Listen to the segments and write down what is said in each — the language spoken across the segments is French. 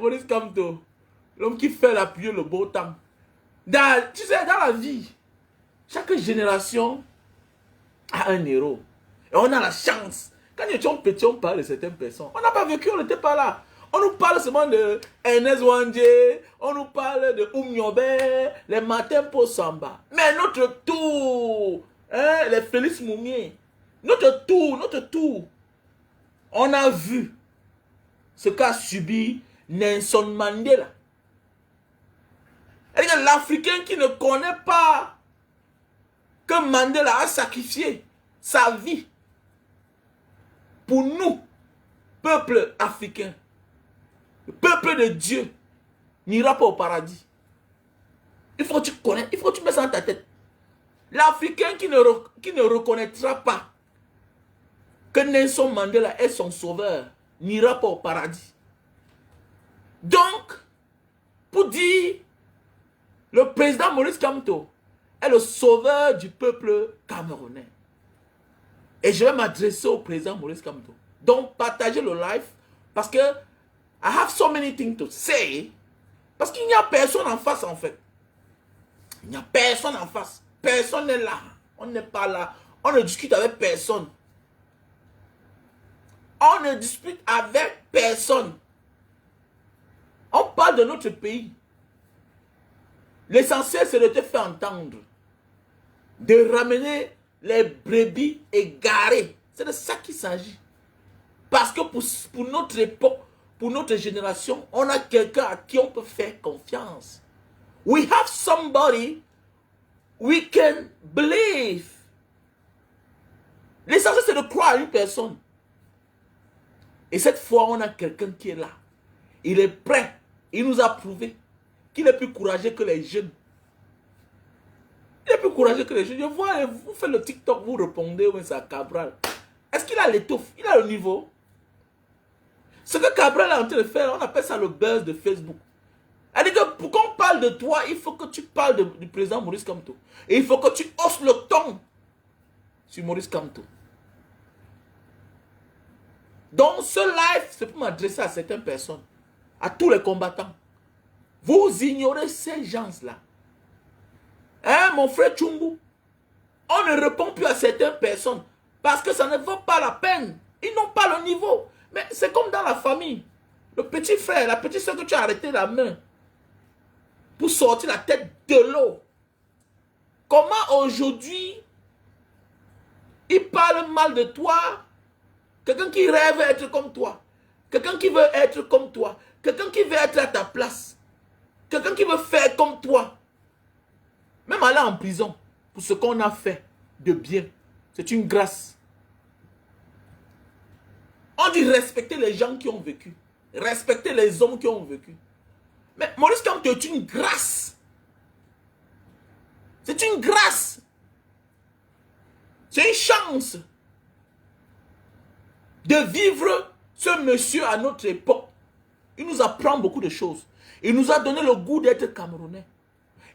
Maurice Kamto, l'homme qui fait la pluie le beau temps. Tu sais, dans la vie, chaque génération a un héros. Et on a la chance. Quand nous étions petits, on parle de certaines personnes. On n'a pas vécu, on n'était pas là. On nous parle seulement de Ernest Wandje, on nous parle de Oumniobe, les matins pour Samba. Mais notre tour, hein, les Félix Moumier, notre tour, on a vu ce qu'a subi Nelson Mandela. L'Africain qui ne connaît pas que Mandela a sacrifié sa vie pour nous, peuple africain, le peuple de Dieu, n'ira pas au paradis. Il faut que tu connaisses, il faut que tu mettes ça dans ta tête. L'Africain qui ne reconnaîtra pas que Nelson Mandela est son sauveur, n'ira pas au paradis. Donc, pour dire, le président Maurice Kamto est le sauveur du peuple camerounais. Et je vais m'adresser au président Maurice Kamto. Donc, partagez le live parce que I have so many things to say. Parce qu'il n'y a personne en face, en fait. Il n'y a personne en face. Personne n'est là. On n'est pas là. On ne discute avec personne. On ne discute avec personne. On parle de notre pays. L'essentiel, c'est de te faire entendre. De ramener les brebis égarées. C'est de ça qu'il s'agit. Parce que pour notre époque, pour notre génération, on a quelqu'un à qui on peut faire confiance. We have somebody we can believe. L'essentiel, c'est de croire à une personne. Et cette fois, on a quelqu'un qui est là. Il est prêt. Il nous a prouvé qu'il est plus courageux que les jeunes. Il est plus courageux que les jeunes. Je vois, vous faites le TikTok, vous répondez, oui, c'est à Cabral. Est-ce qu'il a l'étoffe? Il a le niveau? Ce que Cabral est en train de faire, on appelle ça le buzz de Facebook. Elle dit que pour qu'on parle de toi, il faut que tu parles du président Maurice Kamto. Et il faut que tu hausses le ton sur Maurice Kamto. Donc ce live, c'est pour m'adresser à certaines personnes, à tous les combattants. Vous ignorez ces gens-là. Hein, mon frère Tchumbu? On ne répond plus à certaines personnes parce que ça ne vaut pas la peine. Ils n'ont pas le niveau. Mais c'est comme dans la famille. Le petit frère, la petite soeur que tu as arrêté la main pour sortir la tête de l'eau. Comment aujourd'hui il parle mal de toi? Quelqu'un qui rêve être comme toi. Quelqu'un qui veut être comme toi. Quelqu'un qui veut être à ta place. Quelqu'un qui veut faire comme toi. Même aller en prison pour ce qu'on a fait de bien. C'est une grâce. On dit respecter les gens qui ont vécu. Respecter les hommes qui ont vécu. Mais Maurice Kamto est une grâce. C'est une grâce. C'est une chance de vivre ce monsieur à notre époque. Il nous apprend beaucoup de choses. Il nous a donné le goût d'être Camerounais.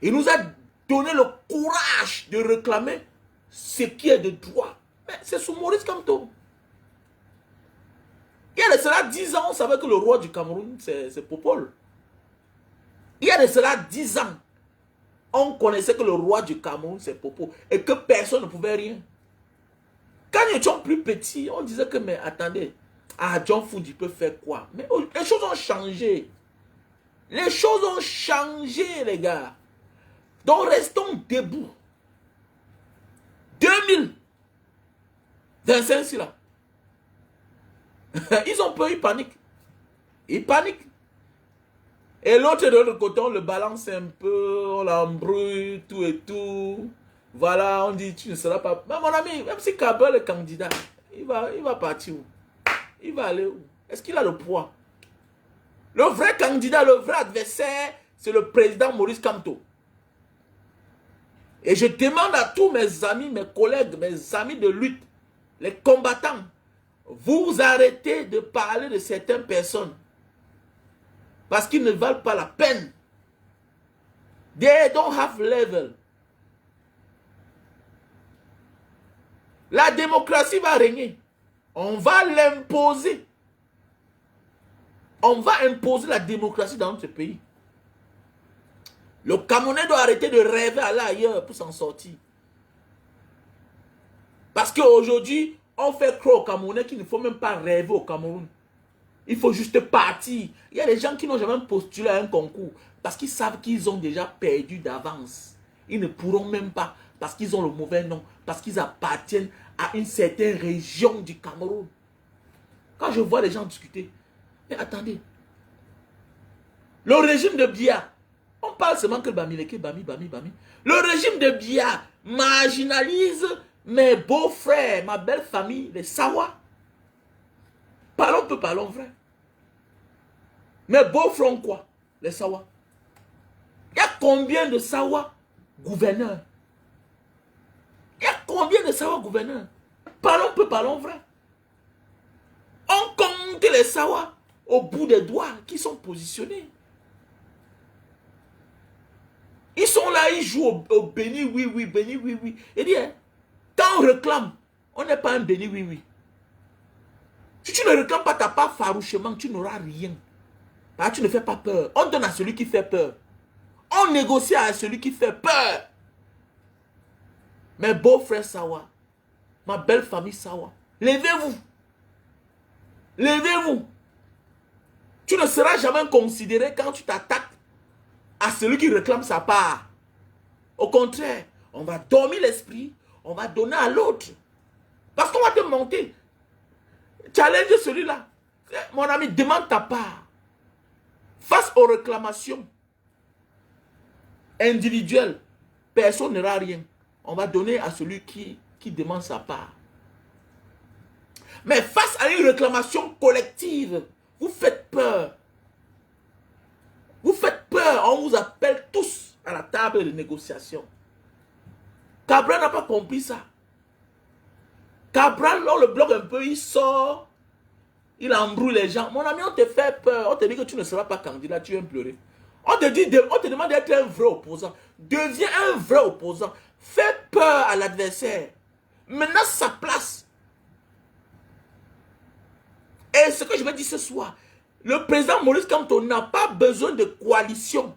Il nous a donné le courage de réclamer ce qui est de droit. Mais c'est sous Maurice Kamto. Il y a de cela 10 ans, on savait que le roi du Cameroun, c'est Popol. Il y a de cela 10 ans, on connaissait que le roi du Cameroun, c'est Popo. Et que personne ne pouvait rien. Quand nous étions plus petits, on disait que, mais attendez, John Foudi peut faire quoi? Mais les choses ont changé. Les choses ont changé, les gars. Donc restons debout. 2025, c'est là. Ils ont peur, ils paniquent. Ils paniquent. Et l'autre de l'autre côté, on le balance un peu, on l'embrouille, tout et tout. Voilà, on dit, tu ne seras pas... Mais mon ami, même si Kabel est candidat, il va partir où? Il va aller où? Est-ce qu'il a le poids? Le vrai candidat, le vrai adversaire, c'est le président Maurice Kamto. Et je demande à tous mes amis, mes collègues, mes amis de lutte, les combattants, vous arrêtez de parler de certaines personnes. Parce qu'ils ne valent pas la peine. They don't have level. La démocratie va régner. On va l'imposer. On va imposer la démocratie dans notre pays. Le Camerounais doit arrêter de rêver à aller ailleurs pour s'en sortir. Parce qu'aujourd'hui, on fait croire aux Camerounais qu'il ne faut même pas rêver au Cameroun. Il faut juste partir. Il y a des gens qui n'ont jamais postulé à un concours parce qu'ils savent qu'ils ont déjà perdu d'avance. Ils ne pourront même pas parce qu'ils ont le mauvais nom, parce qu'ils appartiennent à une certaine région du Cameroun. Quand je vois les gens discuter, mais attendez, le régime de Biya, on parle seulement que Bamileke, Bami. Le régime de Biya marginalise mes beaux-frères, ma belle famille, les Sawa. Parlons peu, parlons vrai. Mes beaux-frères ont quoi? Les Sawa. Il y a combien de Sawa gouverneurs? Il y a combien de Sawa gouverneurs? Parlons peu, parlons vrai. On compte les Sawa au bout des doigts qui sont positionnés. Ils sont là, ils jouent au béni, oui, béni, oui. Et dit, quand on réclame, on n'est pas un béni, oui. Si tu ne réclames pas ta part farouchement, tu n'auras rien. Parce que tu ne fais pas peur. On donne à celui qui fait peur. On négocie à celui qui fait peur. Mes beaux-frères Sawa, ma belle famille Sawa, levez-vous. Levez-vous. Tu ne seras jamais considéré quand tu t'attaques à celui qui réclame sa part. Au contraire, on va dormir l'esprit, on va donner à l'autre. Parce qu'on va te monter. Challenge celui-là. Mon ami, demande ta part. Face aux réclamations individuelles, personne n'aura rien. On va donner à celui qui demande sa part. Mais face à une réclamation collective, vous faites peur. Vous faites peur. On vous appelle tous à la table de négociation. Cabral n'a pas compris ça. Cabral, on le bloque un peu, il sort. Il embrouille les gens. Mon ami, on te fait peur. On te dit que tu ne seras pas candidat, tu viens pleurer. On te demande d'être un vrai opposant. Deviens un vrai opposant. Fais peur à l'adversaire. Menace sa place. Et ce que je vais dire ce soir, le président Maurice Kamto n'a pas besoin de coalition.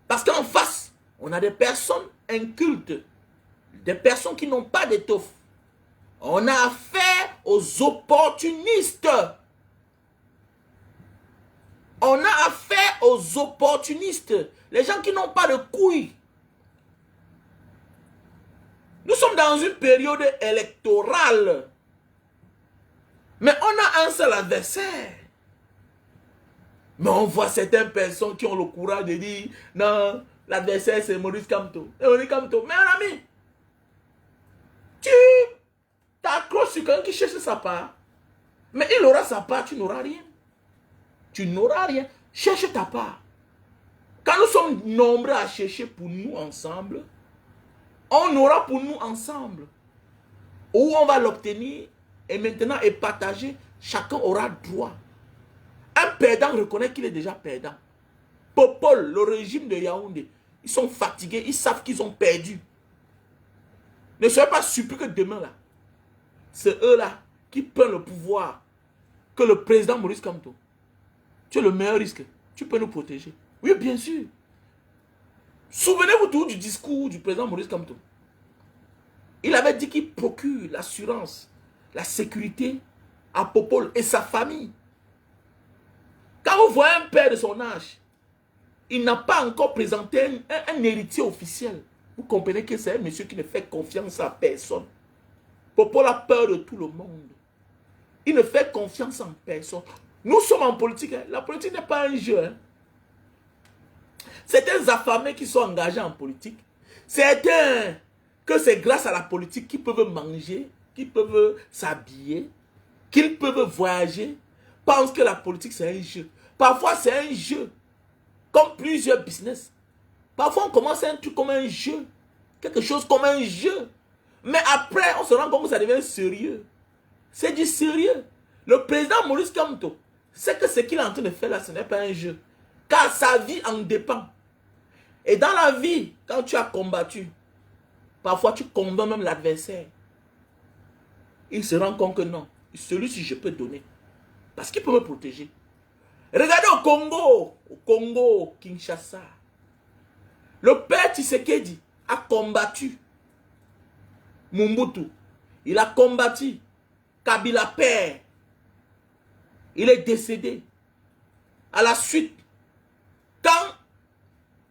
Parce qu'en face, on a des personnes incultes. Des personnes qui n'ont pas d'étoffe. On a affaire aux opportunistes. On a affaire aux opportunistes. Les gens qui n'ont pas de couilles. Nous sommes dans une période électorale. Mais on a un seul adversaire. Mais on voit certaines personnes qui ont le courage de dire non, l'adversaire c'est Maurice Kamto. Maurice Kamto, mais un ami, tu t'accroches sur quelqu'un qui cherche sa part. Mais il aura sa part, tu n'auras rien. Tu n'auras rien. Cherche ta part. Quand nous sommes nombreux à chercher pour nous ensemble, on aura pour nous ensemble. Où on va l'obtenir et maintenant est partagé, chacun aura droit. Un perdant reconnaît qu'il est déjà perdant. Popol, le régime de Yaoundé, ils sont fatigués, ils savent qu'ils ont perdu. Ne soyez pas surpris que demain là, c'est eux là qui prennent le pouvoir que le président Maurice Kamto. Tu es le meilleur risque. Tu peux nous protéger. Oui, bien sûr. Souvenez-vous tout du discours du président Maurice Kamto. Il avait dit qu'il procure l'assurance, la sécurité à Popol et sa famille. Quand vous voyez un père de son âge, il n'a pas encore présenté un héritier officiel. Vous comprenez que c'est un monsieur qui ne fait confiance à personne. Popol a peur de tout le monde. Il ne fait confiance en personne. Nous sommes en politique. Hein. La politique n'est pas un jeu. Hein. Certains affamés qui sont engagés en politique, certains que c'est grâce à la politique qu'ils peuvent manger, qu'ils peuvent s'habiller, qu'ils peuvent voyager, pensent que la politique c'est un jeu. Parfois c'est un jeu, comme plusieurs business. Parfois on commence un truc comme un jeu, quelque chose comme un jeu. Mais après on se rend compte que ça devient sérieux. C'est du sérieux. Le président Maurice Kamto sait que ce qu'il est en train de faire là, ce n'est pas un jeu. Car sa vie en dépend. Et dans la vie, quand tu as combattu, parfois tu combats même l'adversaire. Il se rend compte que non, celui-ci je peux donner. Parce qu'il peut me protéger. Regardez au Congo, Kinshasa. Le père Tshisekedi a combattu Mobutu. Il a combattu Kabila père. Il est décédé. À la suite, quand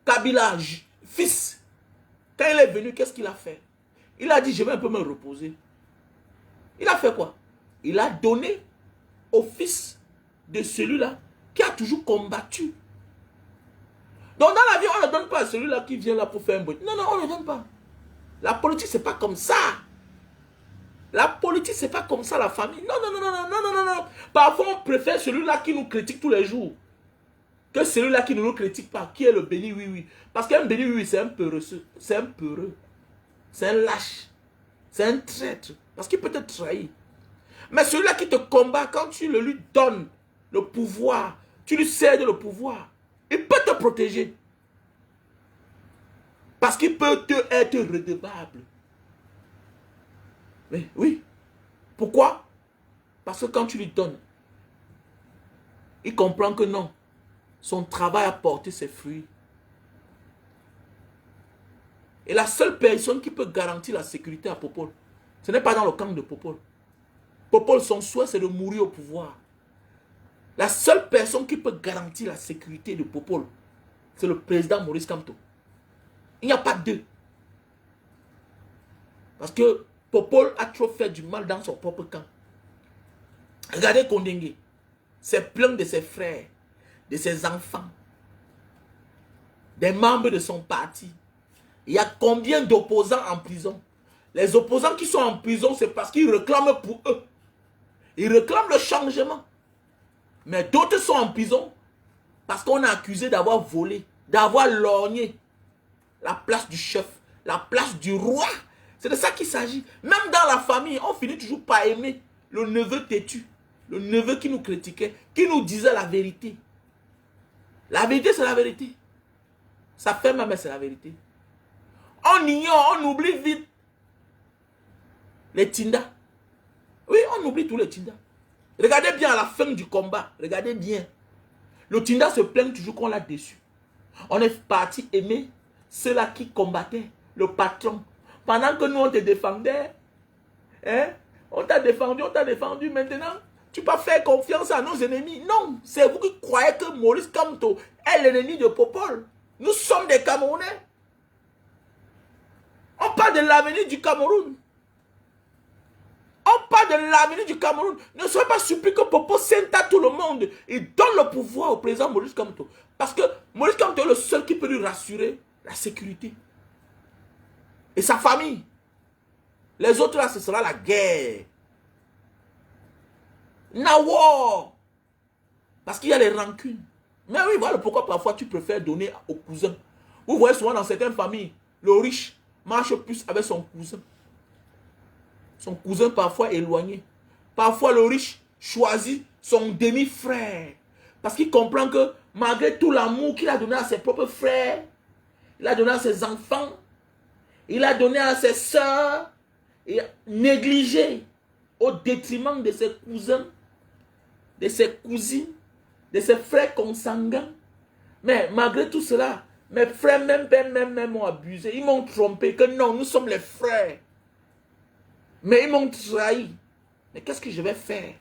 Kabila fils, quand il est venu, qu'est-ce qu'il a fait? Il a dit, je vais un peu me reposer. Il a fait quoi? Il a donné au fils de celui-là qui a toujours combattu. Donc dans la vie, on ne donne pas à celui-là qui vient là pour faire un bruit. Non, non, on ne donne pas. La politique, c'est pas comme ça. La politique, c'est pas comme ça, la famille. Non, non, non, non, non, non, non, non. Parfois, on préfère celui-là qui nous critique tous les jours que celui-là qui ne nous critique pas, qui est le béni oui-oui. Parce qu'un béni oui-oui, c'est un peureux. C'est un peureux. C'est un lâche. C'est un traître. Parce qu'il peut te trahir. Mais celui-là qui te combat, quand tu le lui donnes le pouvoir, tu lui cèdes le pouvoir, il peut te protéger. Parce qu'il peut être redevable. Mais oui. Pourquoi? Parce que quand tu lui donnes, il comprend que non. Son travail a porté ses fruits. Et la seule personne qui peut garantir la sécurité à Popol, ce n'est pas dans le camp de Popol. Popol, son souhait, c'est de mourir au pouvoir. La seule personne qui peut garantir la sécurité de Popol, c'est le président Maurice Kamto. Il n'y a pas deux. Parce que Popol a trop fait du mal dans son propre camp. Regardez Kondengé. C'est plein de ses frères, de ses enfants, des membres de son parti. Il y a combien d'opposants en prison? Les opposants qui sont en prison, c'est parce qu'ils réclament pour eux. Ils réclament le changement. Mais d'autres sont en prison parce qu'on a accusé d'avoir volé, d'avoir lorgné la place du chef, la place du roi. C'est de ça qu'il s'agit. Même dans la famille, on finit toujours par aimer le neveu têtu. Le neveu qui nous critiquait, qui nous disait la vérité. La vérité, c'est la vérité. Ça fait mal, mais c'est la vérité. On ignore, on oublie vite les Tinda. Oui, on oublie tous les Tinda. Regardez bien à la fin du combat. Regardez bien. Le Tinda se plaint toujours qu'on l'a déçu. On est parti aimer ceux-là qui combattaient le patron. Pendant que nous, on te défendait. Hein? On t'a défendu. Maintenant, tu peux faire confiance à nos ennemis. Non, c'est vous qui croyez que Maurice Kamto est l'ennemi de Popol. Nous sommes des Camerounais. On parle de l'avenir du Cameroun. On parle de l'avenir du Cameroun. Ne soyez pas surpris que Popol sente à tout le monde. Il donne le pouvoir au président Maurice Kamto. Parce que Maurice Kamto est le seul qui peut lui rassurer la sécurité. Et sa famille. Les autres là, ce sera la guerre. Nawar. Parce qu'il y a les rancunes. Mais oui, voilà pourquoi parfois tu préfères donner aux cousins. Vous voyez souvent dans certaines familles, le riche marche plus avec son cousin. Son cousin parfois éloigné. Parfois le riche choisit son demi-frère. Parce qu'il comprend que malgré tout l'amour qu'il a donné à ses propres frères, il a donné à ses enfants, il a donné à ses soeurs, et négligé au détriment de ses cousins, de ses cousines, de ses frères consanguins. Mais malgré tout cela, mes frères, même père, même m'ont abusé. Ils m'ont trompé que non, nous sommes les frères. Mais ils m'ont trahi. Mais qu'est-ce que je vais faire?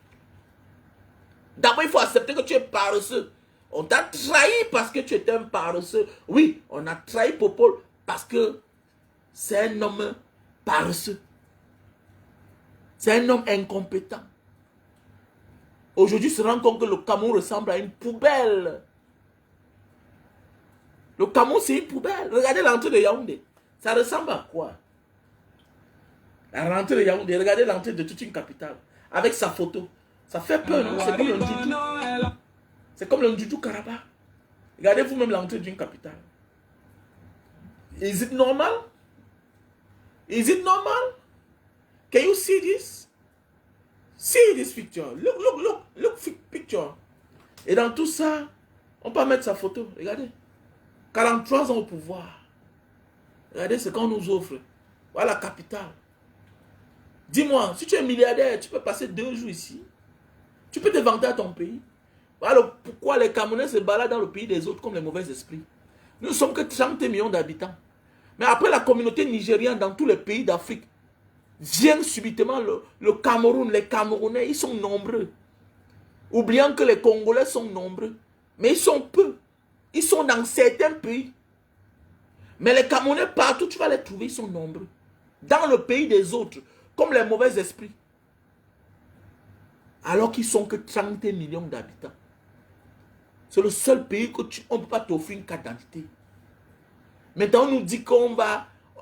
D'abord, il faut accepter que tu es paresseux. On t'a trahi parce que tu étais un paresseux. Oui, on a trahi Popol parce que c'est un homme paresseux. C'est un homme incompétent. Aujourd'hui, se rend compte que le Cameroun ressemble à une poubelle. Le Cameroun, c'est une poubelle. Regardez l'entrée de Yaoundé. Ça ressemble à quoi? La rentrée de Yaoundé, regardez l'entrée de toute une capitale. Avec sa photo. Ça fait peur, non? C'est comme le Ndjoutou. C'est comme le Ndjoutou Karaba. Regardez vous-même l'entrée d'une capitale. Is it normal? Is it normal? Can you see this? See this picture. Look picture. Et dans tout ça, on peut mettre sa photo. Regardez. 43 ans au pouvoir. Regardez ce qu'on nous offre. Voilà la capitale. Dis-moi, si tu es milliardaire, tu peux passer 2 jours ici. Tu peux te vanter à ton pays. Alors, pourquoi les Camerounais se baladent dans le pays des autres comme les mauvais esprits? Nous ne sommes que 30 millions d'habitants. Mais après la communauté nigérienne dans tous les pays d'Afrique, vient subitement le Cameroun, les Camerounais, ils sont nombreux. Oubliant que les Congolais sont nombreux. Mais ils sont peu. Ils sont dans certains pays. Mais les Camerounais, partout, tu vas les trouver, ils sont nombreux. Dans le pays des autres, comme les mauvais esprits. Alors qu'ils sont que 30 millions d'habitants. C'est le seul pays que on ne peut pas t'offrir une carte d'identité. Maintenant, on nous dit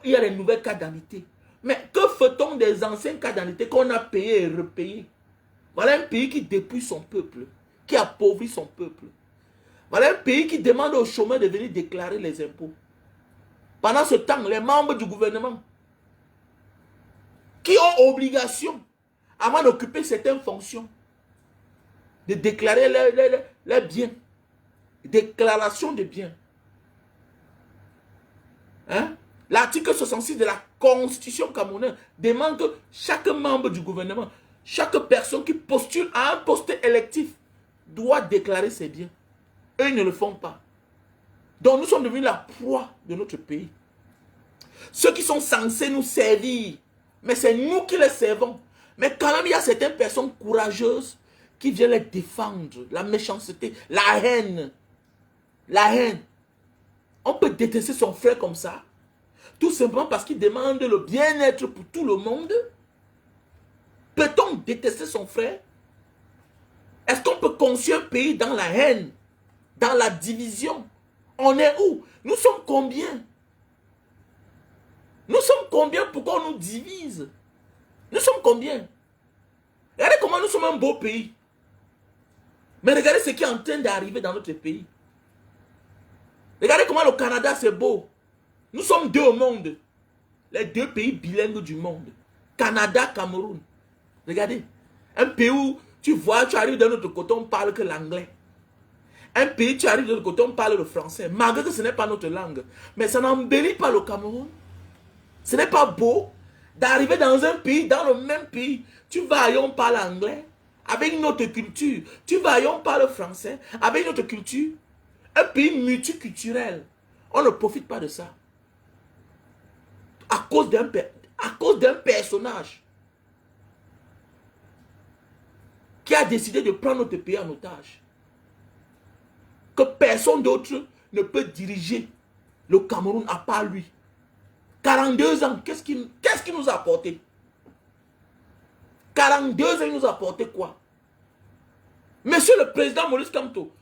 il y a les nouvelles cartes d'identité. Mais que fait-on des anciennes cartes d'identité qu'on a payées et repayées? Voilà un pays qui dépouille son peuple, qui appauvrit son peuple. Voilà un pays qui demande aux chômeurs de venir déclarer les impôts. Pendant ce temps, les membres du gouvernement, qui ont obligation, avant d'occuper certaines fonctions, de déclarer les biens, déclaration de biens. Hein? L'article 66 de la Constitution camerounaise demande que chaque membre du gouvernement, chaque personne qui postule à un poste électif doit déclarer ses biens. Eux, ils ne le font pas. Donc nous sommes devenus la proie de notre pays. Ceux qui sont censés nous servir, mais c'est nous qui les servons. Mais quand même, il y a certaines personnes courageuses qui viennent les défendre. La méchanceté, la haine. La haine. On peut détester son frère comme ça. Tout simplement parce qu'il demande le bien-être pour tout le monde. Peut-on détester son frère? Est-ce qu'on peut construire un pays dans la haine, dans la division? On est où? Nous sommes combien? Nous sommes combien pour qu'on nous divise? Nous sommes combien? Regardez comment nous sommes un beau pays. Mais regardez ce qui est en train d'arriver dans notre pays. Regardez comment le Canada c'est beau. Nous sommes deux au monde. Les deux pays bilingues du monde. Canada, Cameroun. Regardez. Un pays où tu vois, tu arrives de l'autre côté, on parle que l'anglais. Un pays, tu arrives de l'autre côté, on parle le français. Malgré que ce n'est pas notre langue. Mais ça n'embellit pas le Cameroun. Ce n'est pas beau d'arriver dans un pays, dans le même pays. Tu vas ailleurs, on parle anglais. Avec notre culture. Tu vas ailleurs, on parle français. Avec notre culture. Un pays multiculturel. On ne profite pas de ça. À cause d'un personnage qui a décidé de prendre notre pays en otage. Que personne d'autre ne peut diriger le Cameroun à part lui. 42 ans, qu'est-ce qu'il nous a apporté? 42 ans, il nous a apporté quoi? Monsieur le président Maurice Kamto,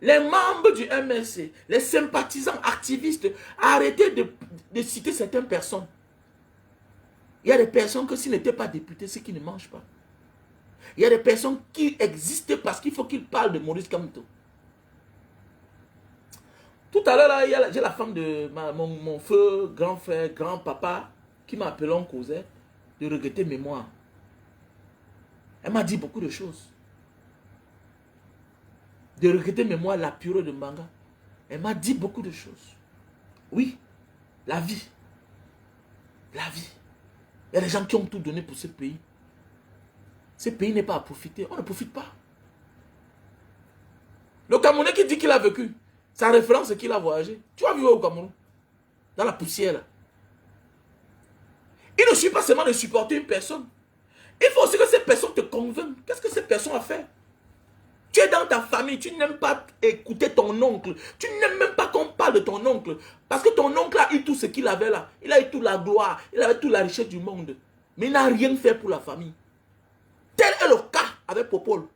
les membres du MLC, les sympathisants activistes, arrêtez de citer certaines personnes. Il y a des personnes que s'ils n'étaient pas députés, c'est qu'ils ne mangent pas. Il y a des personnes qui existent parce qu'il faut qu'ils parlent de Maurice Kamto. Tout à l'heure, j'ai la femme de mon feu, grand frère, grand-papa, qui m'a appelé en causait de regretter mémoire. Elle m'a dit beaucoup de choses. De regretter mémoire, la purée de Mbanga. Elle m'a dit beaucoup de choses. Oui, la vie. La vie. Il y a des gens qui ont tout donné pour ce pays. Ce pays n'est pas à profiter. On ne profite pas. Le Camerounais qui dit qu'il a vécu, sa référence c'est qu'il a voyagé. Tu vas vivre au Cameroun. Dans la poussière là. Il ne suffit pas seulement de supporter une personne. Il faut aussi que cette personne te convainque. Qu'est-ce que cette personne a fait? Tu es dans ta famille, tu n'aimes pas écouter ton oncle. Tu n'aimes même pas qu'on parle de ton oncle. Parce que ton oncle a eu tout ce qu'il avait là. Il a eu toute la gloire, il avait toute la richesse du monde. Mais il n'a rien fait pour la famille. Tel est le cas avec Popol.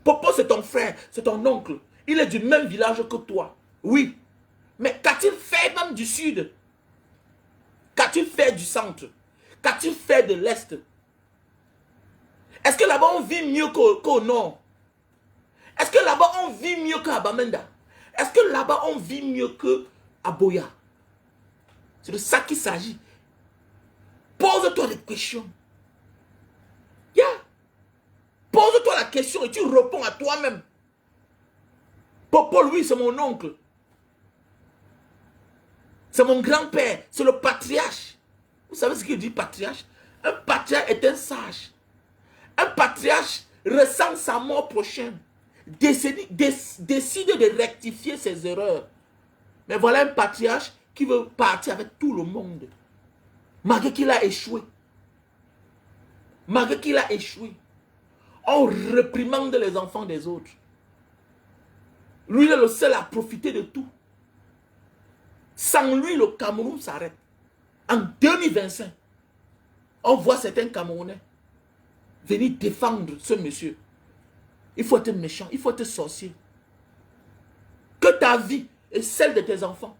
Popol c'est ton frère, c'est ton oncle. Il est du même village que toi. Oui. Mais qu'a-t-il fait même du sud? Qu'a-t-il fait du centre? Qu'a-t-il fait de l'est? Est-ce que là-bas on vit mieux qu'au nord? Est-ce que là-bas on vit mieux qu'à Bamenda? Est-ce que là-bas on vit mieux qu'à Boya? C'est de ça qu'il s'agit. Pose-toi des questions. Yeah. Pose-toi la question et tu réponds à toi-même. Popol, oui, c'est mon oncle. C'est mon grand-père. C'est le patriarche. Vous savez ce qu'il dit, patriarche? Un patriarche est un sage. Un patriarche ressent sa mort prochaine. décide de rectifier ses erreurs. Mais voilà un patriarche qui veut partir avec tout le monde. Malgré qu'il a échoué. Malgré qu'il a échoué. On réprimande les enfants des autres. Lui, il est le seul à profiter de tout. Sans lui, le Cameroun s'arrête. En 2025, on voit certains Camerounais venir défendre ce monsieur. Il faut être méchant, il faut être sorcier. Que ta vie et celle de tes enfants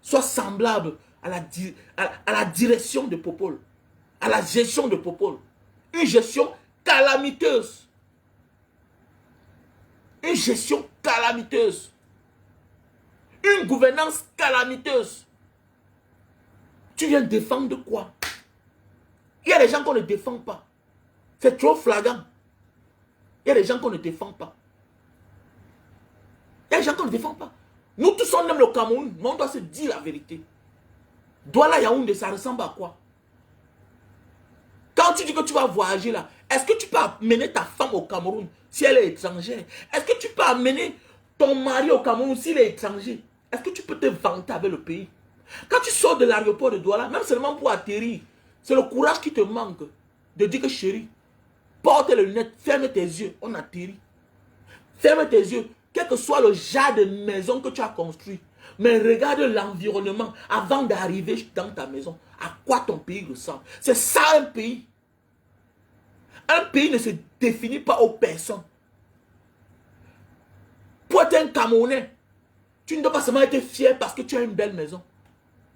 soient semblables à la direction de Popol, à la gestion de Popol. Une gestion calamiteuse. Une gestion calamiteuse. Une gouvernance calamiteuse. Tu viens défendre quoi? Il y a des gens qu'on ne défend pas. C'est trop flagrant. Il y a des gens qu'on ne défend pas. Il y a des gens qu'on ne défend pas. Nous tous on aime le Cameroun, mais on doit se dire la vérité. Douala Yaoundé, ça ressemble à quoi? Quand tu dis que tu vas voyager là, est-ce que tu peux amener ta femme au Cameroun si elle est étrangère? Est-ce que tu peux amener ton mari au Cameroun s'il est étranger? Est-ce que tu peux te vanter avec le pays? Quand tu sors de l'aéroport de Douala, même seulement pour atterrir, c'est le courage qui te manque de dire que chérie, porte les lunettes, ferme tes yeux, on atterrit. Ferme tes yeux, quel que soit le genre de maison que tu as construit. Mais regarde l'environnement avant d'arriver dans ta maison. À quoi ton pays ressemble? C'est ça un pays. Un pays ne se définit pas aux personnes. Pour être un Camerounais, tu ne dois pas seulement être fier parce que tu as une belle maison.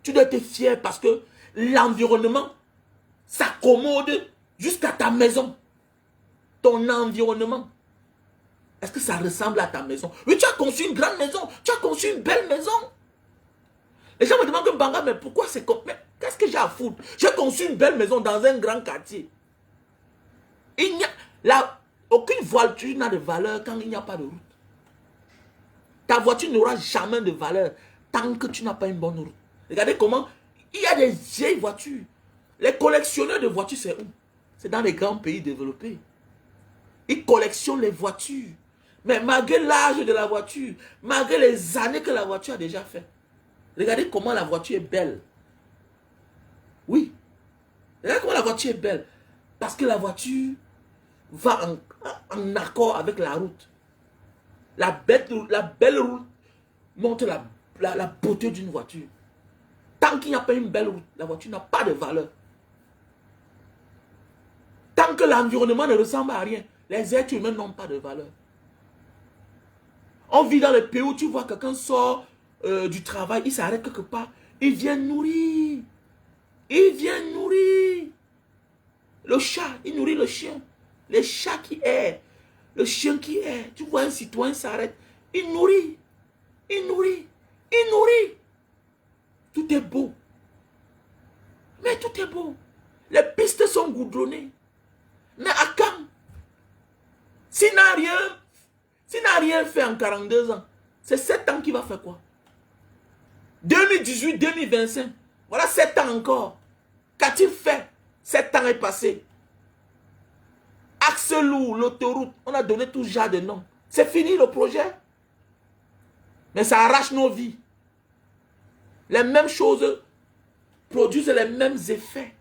Tu dois être fier parce que l'environnement s'accommode jusqu'à ta maison. Ton environnement. Est-ce que ça ressemble à ta maison? Oui, tu as conçu une grande maison. Tu as conçu une belle maison. Les gens me demandent, Banga, mais pourquoi c'est comme... Mais qu'est-ce que j'ai à foutre? J'ai conçu une belle maison dans un grand quartier. Il n'y a... aucune voiture n'a de valeur quand il n'y a pas de route. Ta voiture n'aura jamais de valeur tant que tu n'as pas une bonne route. Regardez comment... Il y a des vieilles voitures. Les collectionneurs de voitures, c'est où? C'est dans les grands pays développés. Ils collectionnent les voitures. Mais malgré l'âge de la voiture, malgré les années que la voiture a déjà fait, regardez comment la voiture est belle. Oui. Regardez comment la voiture est belle. Parce que la voiture va en accord avec la route. La belle route montre la beauté d'une voiture. Tant qu'il n'y a pas une belle route, la voiture n'a pas de valeur. Tant que l'environnement ne ressemble à rien, les êtres humains n'ont pas de valeur. On vit dans les pays où tu vois quelqu'un sort du travail, il s'arrête quelque part, il vient nourrir. Il vient nourrir. Le chat, il nourrit le chien. Les chats qui errent, le chien qui erre. Tu vois un citoyen s'arrête, il nourrit. Il nourrit. Il nourrit. Tout est beau. Mais tout est beau. Les pistes sont goudronnées. Mais à quand? S'il n'a rien fait en 42 ans, c'est 7 ans qu'il va faire quoi? 2018, 2025. Voilà 7 ans encore. Qu'a-t-il fait? 7 ans est passé. Axe lourd, l'autoroute, on a donné tout genre de noms. C'est fini le projet. Mais ça arrache nos vies. Les mêmes choses produisent les mêmes effets.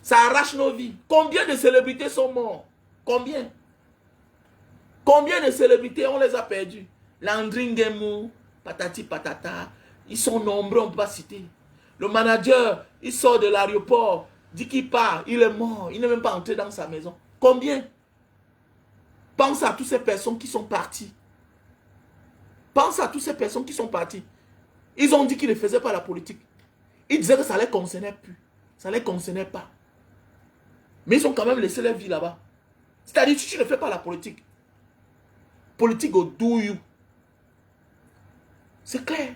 Ça arrache nos vies. Combien de célébrités sont morts? Combien? Combien de célébrités on les a perdus? Landry Nguemu, patati patata. Ils sont nombreux, on ne peut pas citer. Le manager, il sort de l'aéroport, dit qu'il part, il est mort, il n'est même pas entré dans sa maison. Combien? Pense à toutes ces personnes qui sont parties. Pense à toutes ces personnes qui sont parties. Ils ont dit qu'ils ne faisaient pas la politique. Ils disaient que ça ne les concernait plus. Ça ne les concernait pas. Mais ils ont quand même laissé leur vie là-bas. C'est-à-dire, si tu ne fais pas la politique, politique au douillou. C'est clair.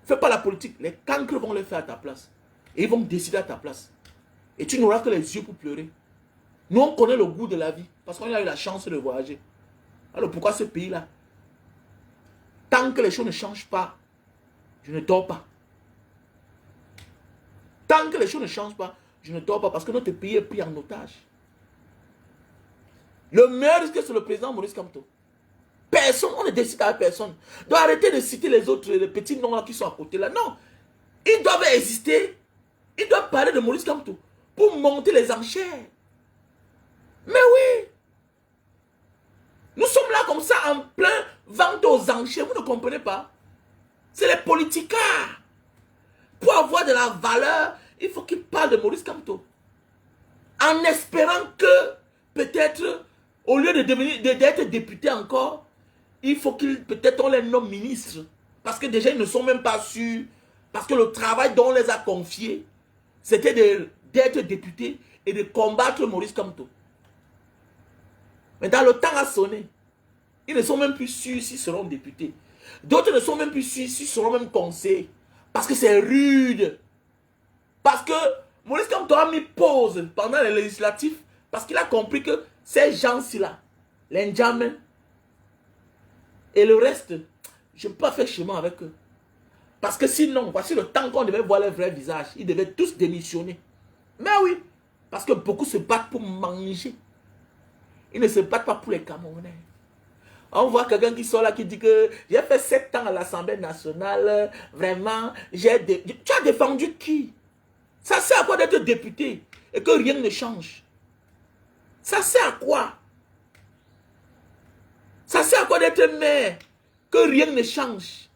Fais pas la politique. Les cancres vont le faire à ta place. Et ils vont décider à ta place. Et tu n'auras que les yeux pour pleurer. Nous, on connaît le goût de la vie. Parce qu'on a eu la chance de voyager. Alors pourquoi ce pays-là? Tant que les choses ne changent pas, je ne dors pas. Tant que les choses ne changent pas, je ne dors pas. Parce que notre pays est pris en otage. Le meilleur risque, c'est le président Maurice Kamto. Personne, on ne décide avec personne. Donc arrêtez de citer les autres, les petits noms là qui sont à côté là. Non. Ils doivent exister. Ils doivent parler de Maurice Kamto pour monter les enchères. Mais oui. Nous sommes là comme ça en plein vente aux enchères. Vous ne comprenez pas? C'est les politicards. Pour avoir de la valeur, il faut qu'ils parlent de Maurice Kamto. En espérant que, peut-être, au lieu d'être député encore, il faut qu'ils, peut-être, on les nomme ministres. Parce que déjà, ils ne sont même pas sûrs. Parce que le travail dont on les a confiés, c'était d'être député et de combattre Maurice Kamto. Mais dans le temps a sonné. Ils ne sont même plus sûrs s'ils seront députés. D'autres ne sont même plus sûrs s'ils seront même conseillers. Parce que c'est rude. Parce que Maurice Kamto a mis pause pendant les législatifs. Parce qu'il a compris que ces gens-ci-là, les Ndjamens et le reste, je ne peux pas faire chemin avec eux. Parce que sinon, voici le temps qu'on devait voir leur vrai visage. Ils devaient tous démissionner. Mais oui, parce que beaucoup se battent pour manger. Ils ne se battent pas pour les Camerounais. On voit quelqu'un qui sort là qui dit que j'ai fait 7 ans à l'Assemblée nationale. Vraiment, tu as défendu qui? Ça sert à quoi d'être député et que rien ne change? Ça sert à quoi? Ça sert à quoi d'être maire que rien ne change?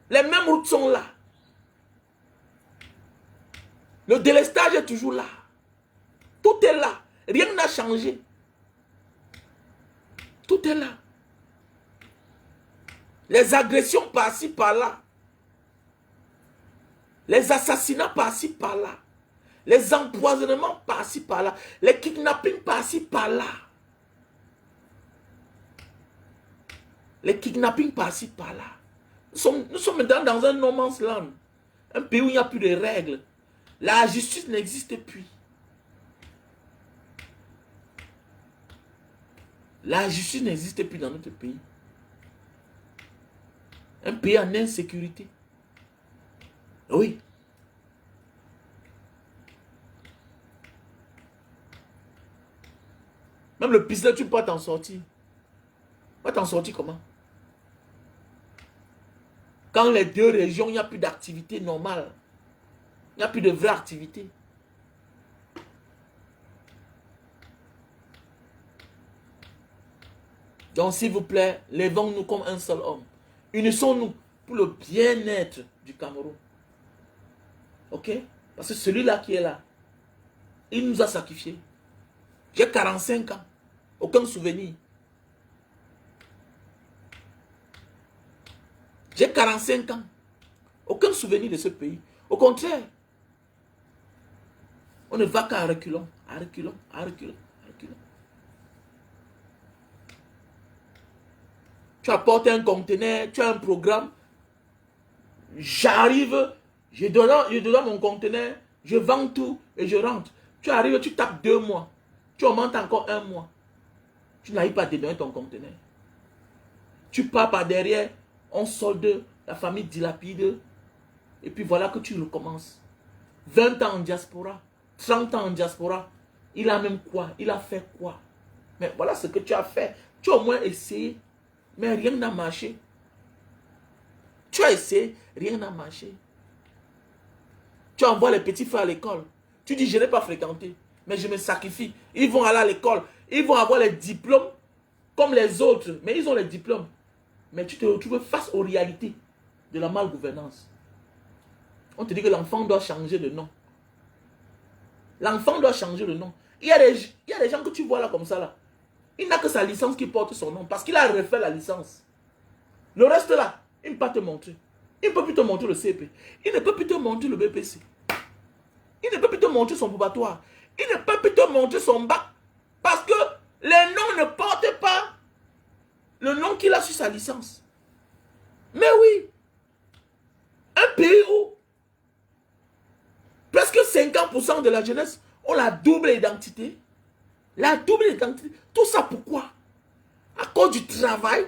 Les mêmes routes sont là. Le délestage est toujours là. Tout est là. Rien n'a changé. Tout est là. Les agressions par-ci, par-là. Les assassinats par-ci, par-là. Les empoisonnements par-ci, par-là. Les kidnappings par-ci, par-là. Les kidnappings par-ci, par-là. Nous sommes maintenant dans un no man's land. Un pays où il n'y a plus de règles. La justice n'existe plus. La justice n'existe plus dans notre pays. Un pays en insécurité. Oui. Même le pistolet, tu ne peux pas t'en sortir. Va t'en sortir comment? Quand les deux régions, il n'y a plus d'activité normale. Il n'y a plus de vraie activité. Donc, s'il vous plaît, levons-nous comme un seul homme. Unissons-nous pour le bien-être du Cameroun. Ok? Parce que celui-là qui est là, il nous a sacrifiés. J'ai 45 ans. Aucun souvenir. J'ai 45 ans. Aucun souvenir de ce pays. Au contraire, on ne va qu'à reculons, à reculons, à reculons, à reculons. Tu apportes un conteneur, tu as un programme. J'arrive, je donne mon conteneur, je vends tout et je rentre. Tu arrives, tu tapes 2 mois. Tu augmentes encore 1 mois. Tu n'arrives pas à te donner ton conteneur. Tu pars par derrière, on solde, la famille dilapide. Et puis voilà que tu recommences. 20 ans en diaspora, 30 ans en diaspora. Il a même quoi? Il a fait quoi? Mais voilà ce que tu as fait. Tu as au moins essayé. Mais rien n'a marché. Tu as essayé, rien n'a marché. Tu envoies les petits frères à l'école. Tu dis, je n'ai pas fréquenté, mais je me sacrifie. Ils vont aller à l'école. Ils vont avoir les diplômes comme les autres. Mais ils ont les diplômes. Mais tu te retrouves face aux réalités de la malgouvernance. On te dit que l'enfant doit changer de nom. L'enfant doit changer de nom. Il y a des gens que tu vois là comme ça là. Il n'a que sa licence qui porte son nom. Parce qu'il a refait la licence. Le reste là, il ne peut pas te montrer. Il ne peut plus te montrer le CP. Il ne peut plus te montrer le BPC. Il ne peut plus te montrer son probatoire. Il ne peut plus te montrer son bac. Parce que les noms ne portent pas le nom qu'il a sur sa licence. Mais oui. Un pays où presque 50% de la jeunesse ont la double identité. La double identité. Tout ça pourquoi? À cause du travail.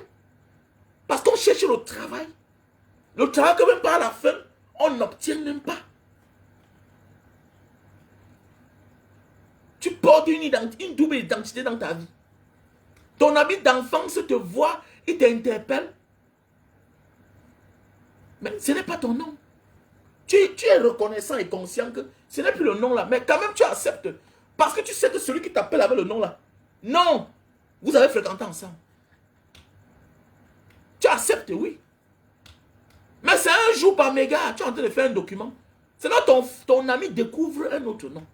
Parce qu'on cherche le travail. Le travail que même pas à la fin, on n'obtient même pas. Tu portes une double identité dans ta vie. Ton ami d'enfance te voit, il t'interpelle. Mais ce n'est pas ton nom. Tu es reconnaissant et conscient que ce n'est plus le nom là. Mais quand même, tu acceptes. Parce que tu sais que celui qui t'appelle avec le nom là, non, vous avez fréquenté ensemble. Tu acceptes, oui. Mais c'est un jour par méga, tu es en train de faire un document. C'est là ton ami découvre un autre nom.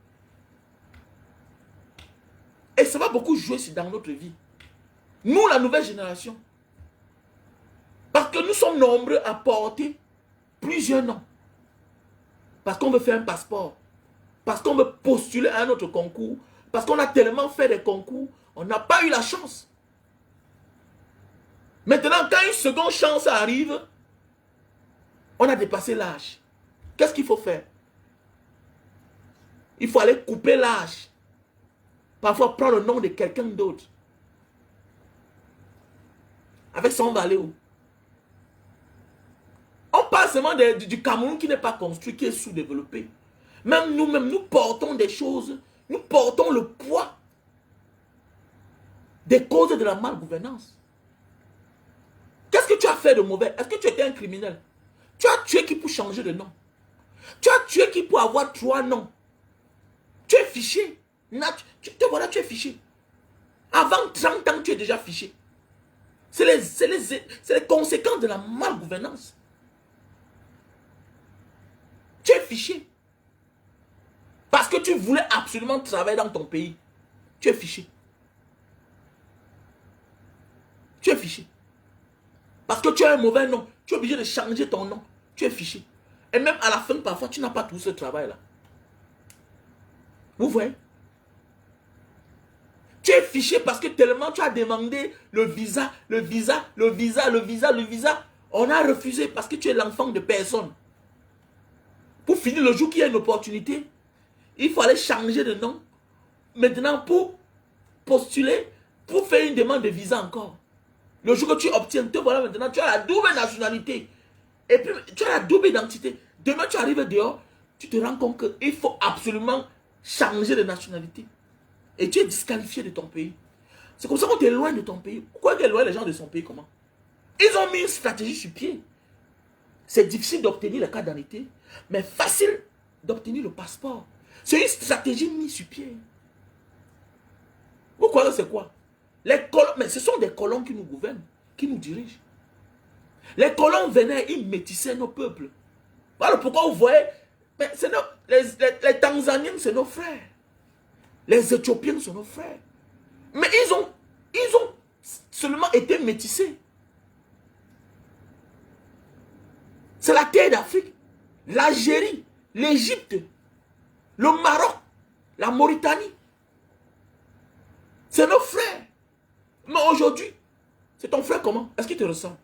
Et ça va beaucoup jouer dans notre vie. Nous, la nouvelle génération. Parce que nous sommes nombreux à porter plusieurs noms. Parce qu'on veut faire un passeport. Parce qu'on veut postuler à un autre concours. Parce qu'on a tellement fait des concours, on n'a pas eu la chance. Maintenant, quand une seconde chance arrive, on a dépassé l'âge. Qu'est-ce qu'il faut faire? Il faut aller couper l'âge. Parfois prendre le nom de quelqu'un d'autre. Avec son valéo. On parle seulement du Cameroun qui n'est pas construit, qui est sous-développé. Même nous-mêmes, nous portons des choses, nous portons le poids des causes de la malgouvernance. Qu'est-ce que tu as fait de mauvais? Est-ce que tu étais un criminel? Tu as tué qui pour changer de nom? Tu as tué qui pour avoir 3 noms? Tu es fiché. Te voilà, tu es fiché. Avant 30 ans, tu es déjà fiché. C'est les conséquences de la malgouvernance. Tu es fiché. Parce que tu voulais absolument travailler dans ton pays. Tu es fiché. Tu es fiché. Parce que tu as un mauvais nom. Tu es obligé de changer ton nom. Tu es fiché. Et même à la fin, parfois, tu n'as pas tout ce travail-là. Vous voyez? Tu es fiché parce que tellement tu as demandé le visa. On a refusé parce que tu es l'enfant de personne. Pour finir, le jour qu'il y a une opportunité, il faut aller changer de nom. Maintenant, pour postuler, pour faire une demande de visa encore. Le jour que tu obtiens, te voilà maintenant, tu as la double nationalité. Et puis, tu as la double identité. Demain, tu arrives dehors, tu te rends compte qu'il faut absolument changer de nationalité. Et tu es disqualifié de ton pays. C'est comme ça qu'on t'éloigne de ton pays. Pourquoi t'éloignes les gens de son pays? Comment? Ils ont mis une stratégie sur pied. C'est difficile d'obtenir la carte d'identité, mais facile d'obtenir le passeport. C'est une stratégie mise sur pied. Vous croyez que c'est quoi? Les colons, mais ce sont des colons qui nous gouvernent, qui nous dirigent. Les colons venaient, ils métissaient nos peuples. Voilà pourquoi vous voyez, mais les Tanzaniens, c'est nos frères. Les Éthiopiens sont nos frères. Mais ils ont seulement été métissés. C'est la terre d'Afrique, l'Algérie, l'Égypte, le Maroc, la Mauritanie. C'est nos frères. Mais aujourd'hui, c'est ton frère comment? Est-ce qu'il te ressemble?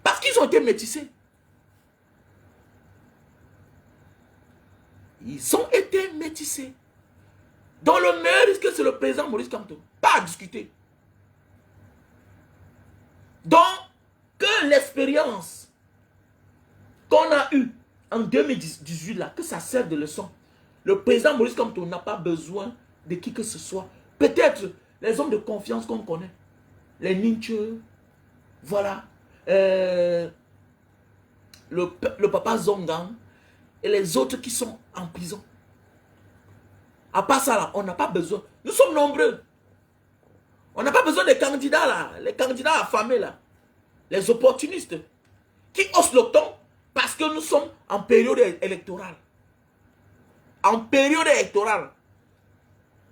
Parce qu'ils ont été métissés. Ils ont été métissés. Dans le meilleur risque, c'est le président Maurice Kamto. Pas à discuter. Donc, que l'expérience qu'on a eue en 2018, là, que ça sert de leçon. Le président Maurice Kamto n'a pas besoin de qui que ce soit. Peut-être les hommes de confiance qu'on connaît. Les Ninche, voilà. Le papa Zongang et les autres qui sont en prison. À part ça, là, on n'a pas besoin. Nous sommes nombreux. On n'a pas besoin des candidats, là. Les candidats affamés, là. Les opportunistes. Qui haussent le ton parce que nous sommes en période électorale. En période électorale.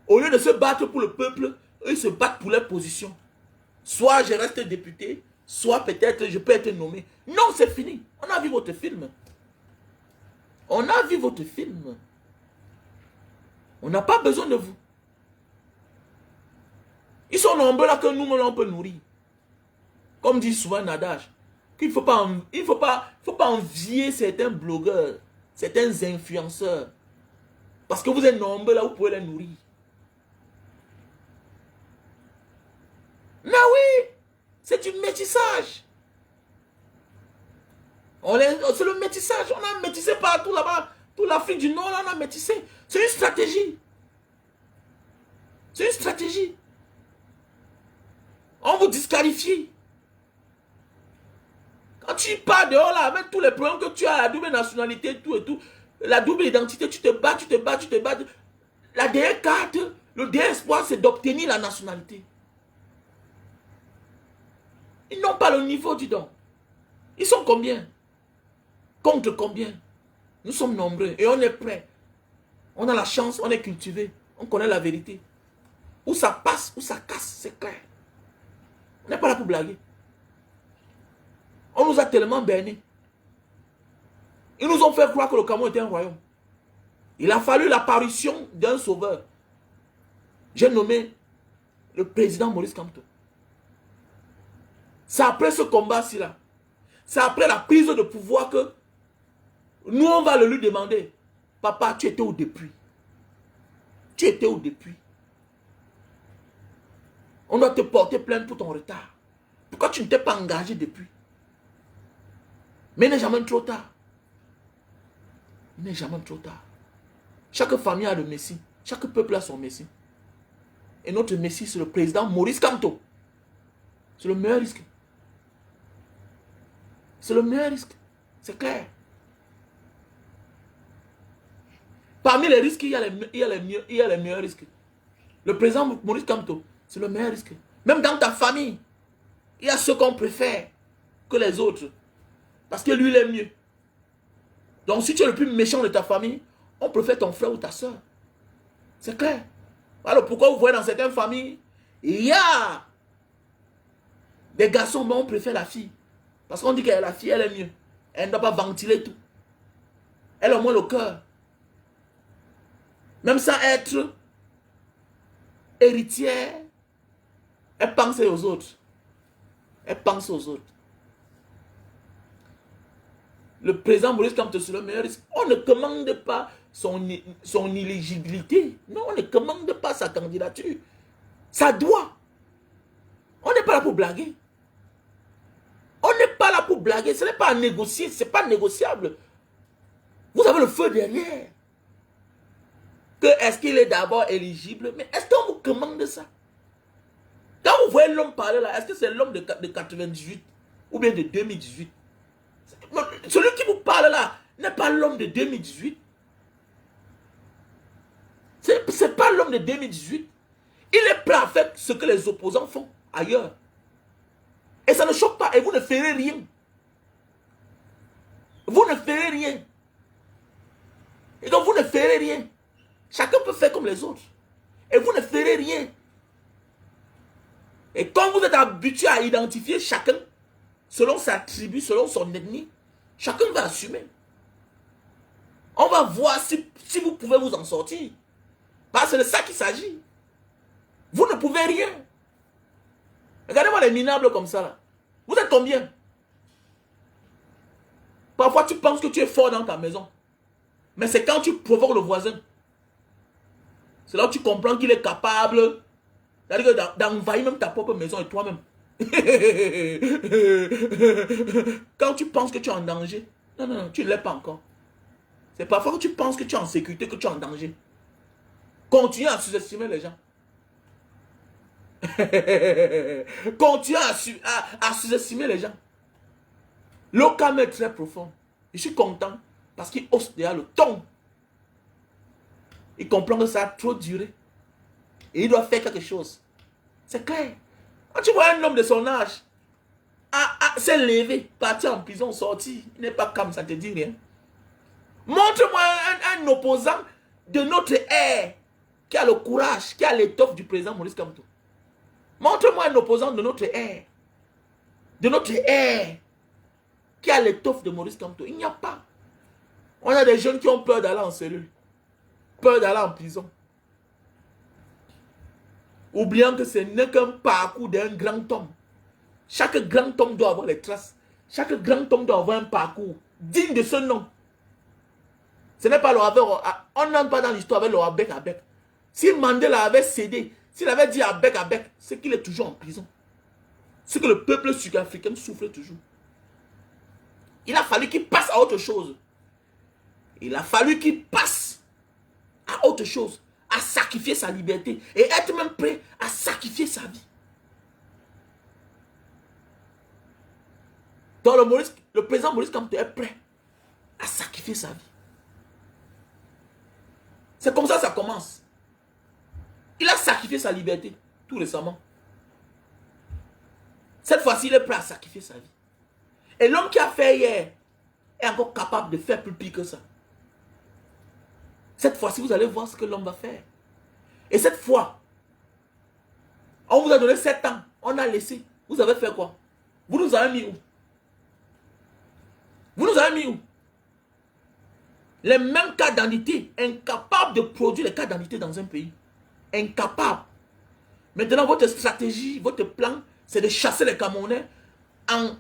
Au lieu de se battre pour le peuple, ils se battent pour leur position. Soit je reste député, soit peut-être je peux être nommé. Non, c'est fini. On a vu votre film. On a vu votre film. On n'a pas besoin de vous. Ils sont nombreux là que nous, on peut nourrir. Comme dit souvent Nadage, qu'il ne faut pas envier certains blogueurs, certains influenceurs. Parce que vous êtes nombreux là, vous pouvez les nourrir. Mais oui, c'est du métissage. C'est le métissage. On a métissé partout là-bas. Toute l'Afrique du Nord, là, on a métissé. C'est une stratégie. C'est une stratégie. On vous disqualifie. Quand tu pars dehors là, avec tous les problèmes que tu as, la double nationalité, tout et tout, la double identité, tu te bats. La dernière carte, le dernier espoir, c'est d'obtenir la nationalité. Ils n'ont pas le niveau, dis donc. Ils sont combien? Contre combien? Nous sommes nombreux et on est prêts. On a la chance, on est cultivé. On connaît la vérité. Où ça passe, où ça casse, c'est clair. On n'est pas là pour blaguer. On nous a tellement bernés. Ils nous ont fait croire que le Cameroun était un royaume. Il a fallu l'apparition d'un sauveur. J'ai nommé le président Maurice Kamto. C'est après ce combat-ci là. C'est après la prise de pouvoir que nous on va le lui demander. Papa, tu étais où depuis? Tu étais où depuis? On doit te porter plainte pour ton retard. Pourquoi tu ne t'es pas engagé depuis? Mais il n'est jamais trop tard. Il n'est jamais trop tard. Chaque famille a le Messie. Chaque peuple a son Messie. Et notre Messie, c'est le président Maurice Kamto. C'est le meilleur risque. C'est le meilleur risque. C'est clair. Parmi les risques, il y a les meilleurs risques. Le président Maurice Kamto, c'est le meilleur risque. Même dans ta famille, il y a ceux qu'on préfère que les autres. Parce que lui, il est mieux. Donc, si tu es le plus méchant de ta famille, on préfère ton frère ou ta soeur. C'est clair. Alors, pourquoi vous voyez dans certaines familles, il y a des garçons, mais on préfère la fille. Parce qu'on dit que la fille, elle est mieux. Elle ne doit pas ventiler tout. Elle a au moins le cœur. Même sans être héritière, elle pense aux autres. Elle pense aux autres. Le président Maurice Kamto, c'est le meilleur risque. On ne commande pas son éligibilité. Non, on ne commande pas sa candidature. Ça doit. On n'est pas là pour blaguer. On n'est pas là pour blaguer. Ce n'est pas à négocier. Ce n'est pas négociable. Vous avez le feu derrière. Est-ce qu'il est d'abord éligible? Mais est-ce qu'on vous commande ça? Quand vous voyez l'homme parler là, est-ce que c'est l'homme de 98 ou bien de 2018? Celui qui vous parle là n'est pas l'homme de 2018. C'est pas l'homme de 2018. Il est prêt à faire ce que les opposants font ailleurs. Et ça ne choque pas. Et vous ne ferez rien. Vous ne ferez rien. Et donc vous ne ferez rien. Chacun peut faire comme les autres. Et vous ne ferez rien. Et quand vous êtes habitué à identifier chacun selon sa tribu, selon son ethnie, chacun va assumer. On va voir si vous pouvez vous en sortir. Parce que c'est de ça qu'il s'agit. Vous ne pouvez rien. Regardez-moi les minables comme ça là. Vous êtes combien? Parfois tu penses que tu es fort dans ta maison. Mais c'est quand tu provoques le voisin. C'est là où tu comprends qu'il est capable d'envahir même ta propre maison et toi-même. Quand tu penses que tu es en danger, non, tu ne l'es pas encore. C'est parfois que tu penses que tu es en sécurité, que tu es en danger. Continue à sous-estimer les gens. Continue à sous-estimer les gens. Le calme est très profond. Je suis content parce qu'il hausse déjà le ton. Il comprend que ça a trop duré. Et il doit faire quelque chose. C'est clair. Quand tu vois un homme de son âge s'est levé, partir en prison, sortir, il n'est pas calme, ça ne te dit rien. Montre-moi un opposant de notre ère qui a le courage, qui a l'étoffe du président Maurice Kamto. Montre-moi un opposant de notre ère. De notre ère qui a l'étoffe de Maurice Kamto. Il n'y a pas. On a des jeunes qui ont peur d'aller en cellule. Peur d'aller en prison. Oubliant que ce n'est qu'un parcours d'un grand homme. Chaque grand homme doit avoir les traces. Chaque grand homme doit avoir un parcours digne de ce nom. Ce n'est pas on n'entre pas dans l'histoire avec le bec à bec. Si Mandela avait cédé, s'il avait dit à bec, c'est qu'il est toujours en prison. C'est que le peuple sud-africain souffre toujours. Il a fallu qu'il passe à autre chose. Il a fallu qu'il passe à autre chose, à sacrifier sa liberté et être même prêt à sacrifier sa vie. Donc le président Maurice Kamto est prêt à sacrifier sa vie. C'est comme ça que ça commence. Il a sacrifié sa liberté tout récemment. Cette fois-ci, il est prêt à sacrifier sa vie. Et l'homme qui a fait hier est encore capable de faire plus pire que ça. Cette fois-ci, vous allez voir ce que l'homme va faire. Et cette fois, on vous a donné 7 ans. On a laissé. Vous avez fait quoi? Vous nous avez mis où? Vous nous avez mis où? Les mêmes cartes d'identité, incapables de produire les cartes d'identité dans un pays. Incapables. Maintenant, votre stratégie, votre plan, c'est de chasser les Camerounais en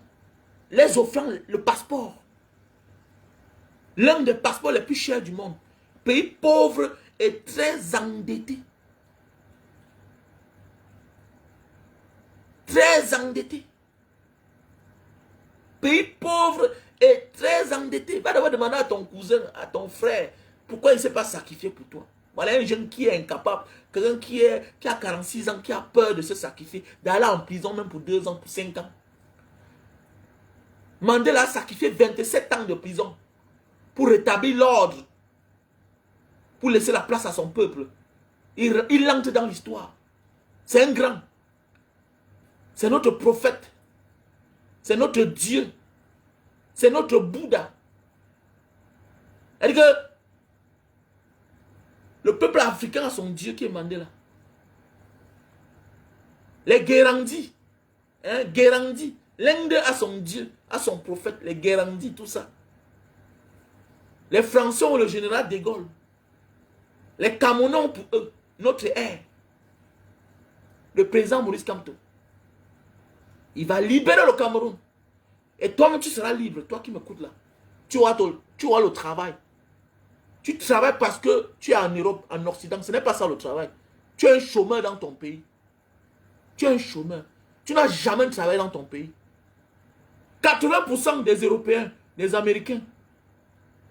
les offrant le passeport. L'un des passeports les plus chers du monde. Pays pauvre et très endetté. Très endetté. Pays pauvre et très endetté. Va d'abord demander à ton cousin, à ton frère, pourquoi il ne s'est pas sacrifié pour toi. Voilà un jeune qui est incapable, quelqu'un qui a 46 ans, qui a peur de se sacrifier, d'aller en prison même pour 2 ans, pour 5 ans. Mandela a sacrifié 27 ans de prison pour rétablir l'ordre, pour laisser la place à son peuple. Il entre dans l'histoire. C'est un grand. C'est notre prophète. C'est notre Dieu. C'est notre Bouddha. C'est-à-dire que le peuple africain a son Dieu qui est Mandela. Les Guérandi. Guérandi. L'Inde a son Dieu, a son prophète, les Guérandi, tout ça. Les Français ont le général de Gaulle. Les Camerounais ont pour eux notre air. Le président Maurice Kamto. Il va libérer le Cameroun. Et toi-même, tu seras libre. Toi qui m'écoutes là. Tu auras le travail. Tu travailles parce que tu es en Europe, en Occident. Ce n'est pas ça le travail. Tu es un chômeur dans ton pays. Tu es un chômeur. Tu n'as jamais travaillé dans ton pays. 80% des Européens, des Américains,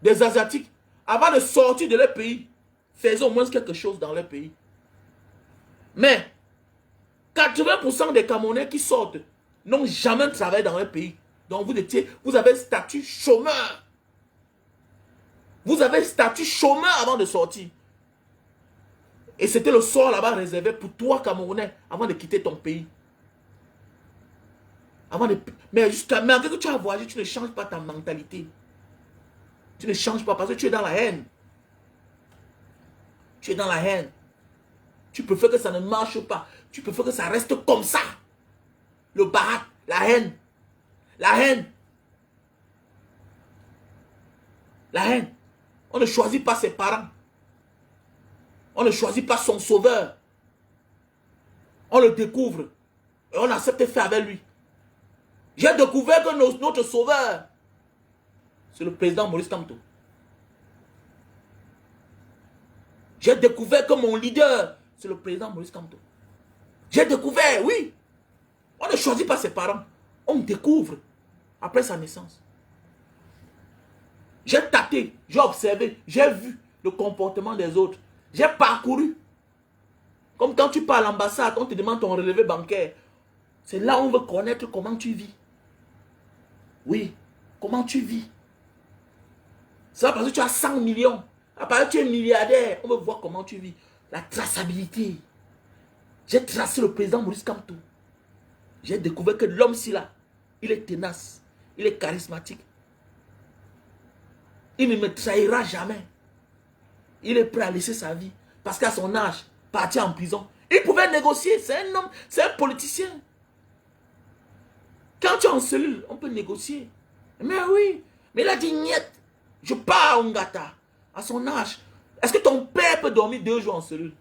des Asiatiques, avant de sortir de leur pays, faisaient au moins quelque chose dans leur pays. Mais 80% des Camerounais qui sortent n'ont jamais travaillé dans leur pays. Donc vous avez statut chômeur. Vous avez statut chômeur avant de sortir. Et c'était le sort là-bas réservé pour toi, Camerounais, avant de quitter ton pays. Mais malgré que tu as voyagé, tu ne changes pas ta mentalité. Tu ne changes pas parce que tu es dans la haine. Tu es dans la haine. Tu préfères que ça ne marche pas. Tu préfères que ça reste comme ça. Le barat, la haine. La haine. La haine. On ne choisit pas ses parents. On ne choisit pas son sauveur. On le découvre. Et on accepte de faire avec lui. J'ai découvert que notre sauveur, c'est le président Maurice Kamto. J'ai découvert que mon leader, c'est le président Maurice Kamto. J'ai découvert, oui. On ne choisit pas ses parents. On découvre après sa naissance. J'ai tâté, j'ai observé, j'ai vu le comportement des autres. J'ai parcouru. Comme quand tu pars à l'ambassade, on te demande ton relevé bancaire. C'est là où on veut connaître comment tu vis. Oui, comment tu vis. C'est pas parce que tu as 100 millions. Parce que tu es milliardaire. On veut voir comment tu vis. La traçabilité. J'ai tracé le président Maurice Kamto. J'ai découvert que l'homme-ci là, il est tenace. Il est charismatique. Il ne me trahira jamais. Il est prêt à laisser sa vie. Parce qu'à son âge, partir en prison. Il pouvait négocier. C'est un homme, c'est un politicien. Quand tu es en cellule, on peut négocier. Mais oui. Mais il a dit, niet, je pars à Ngata. À son âge. Est-ce que ton père peut dormir 2 jours en cellule?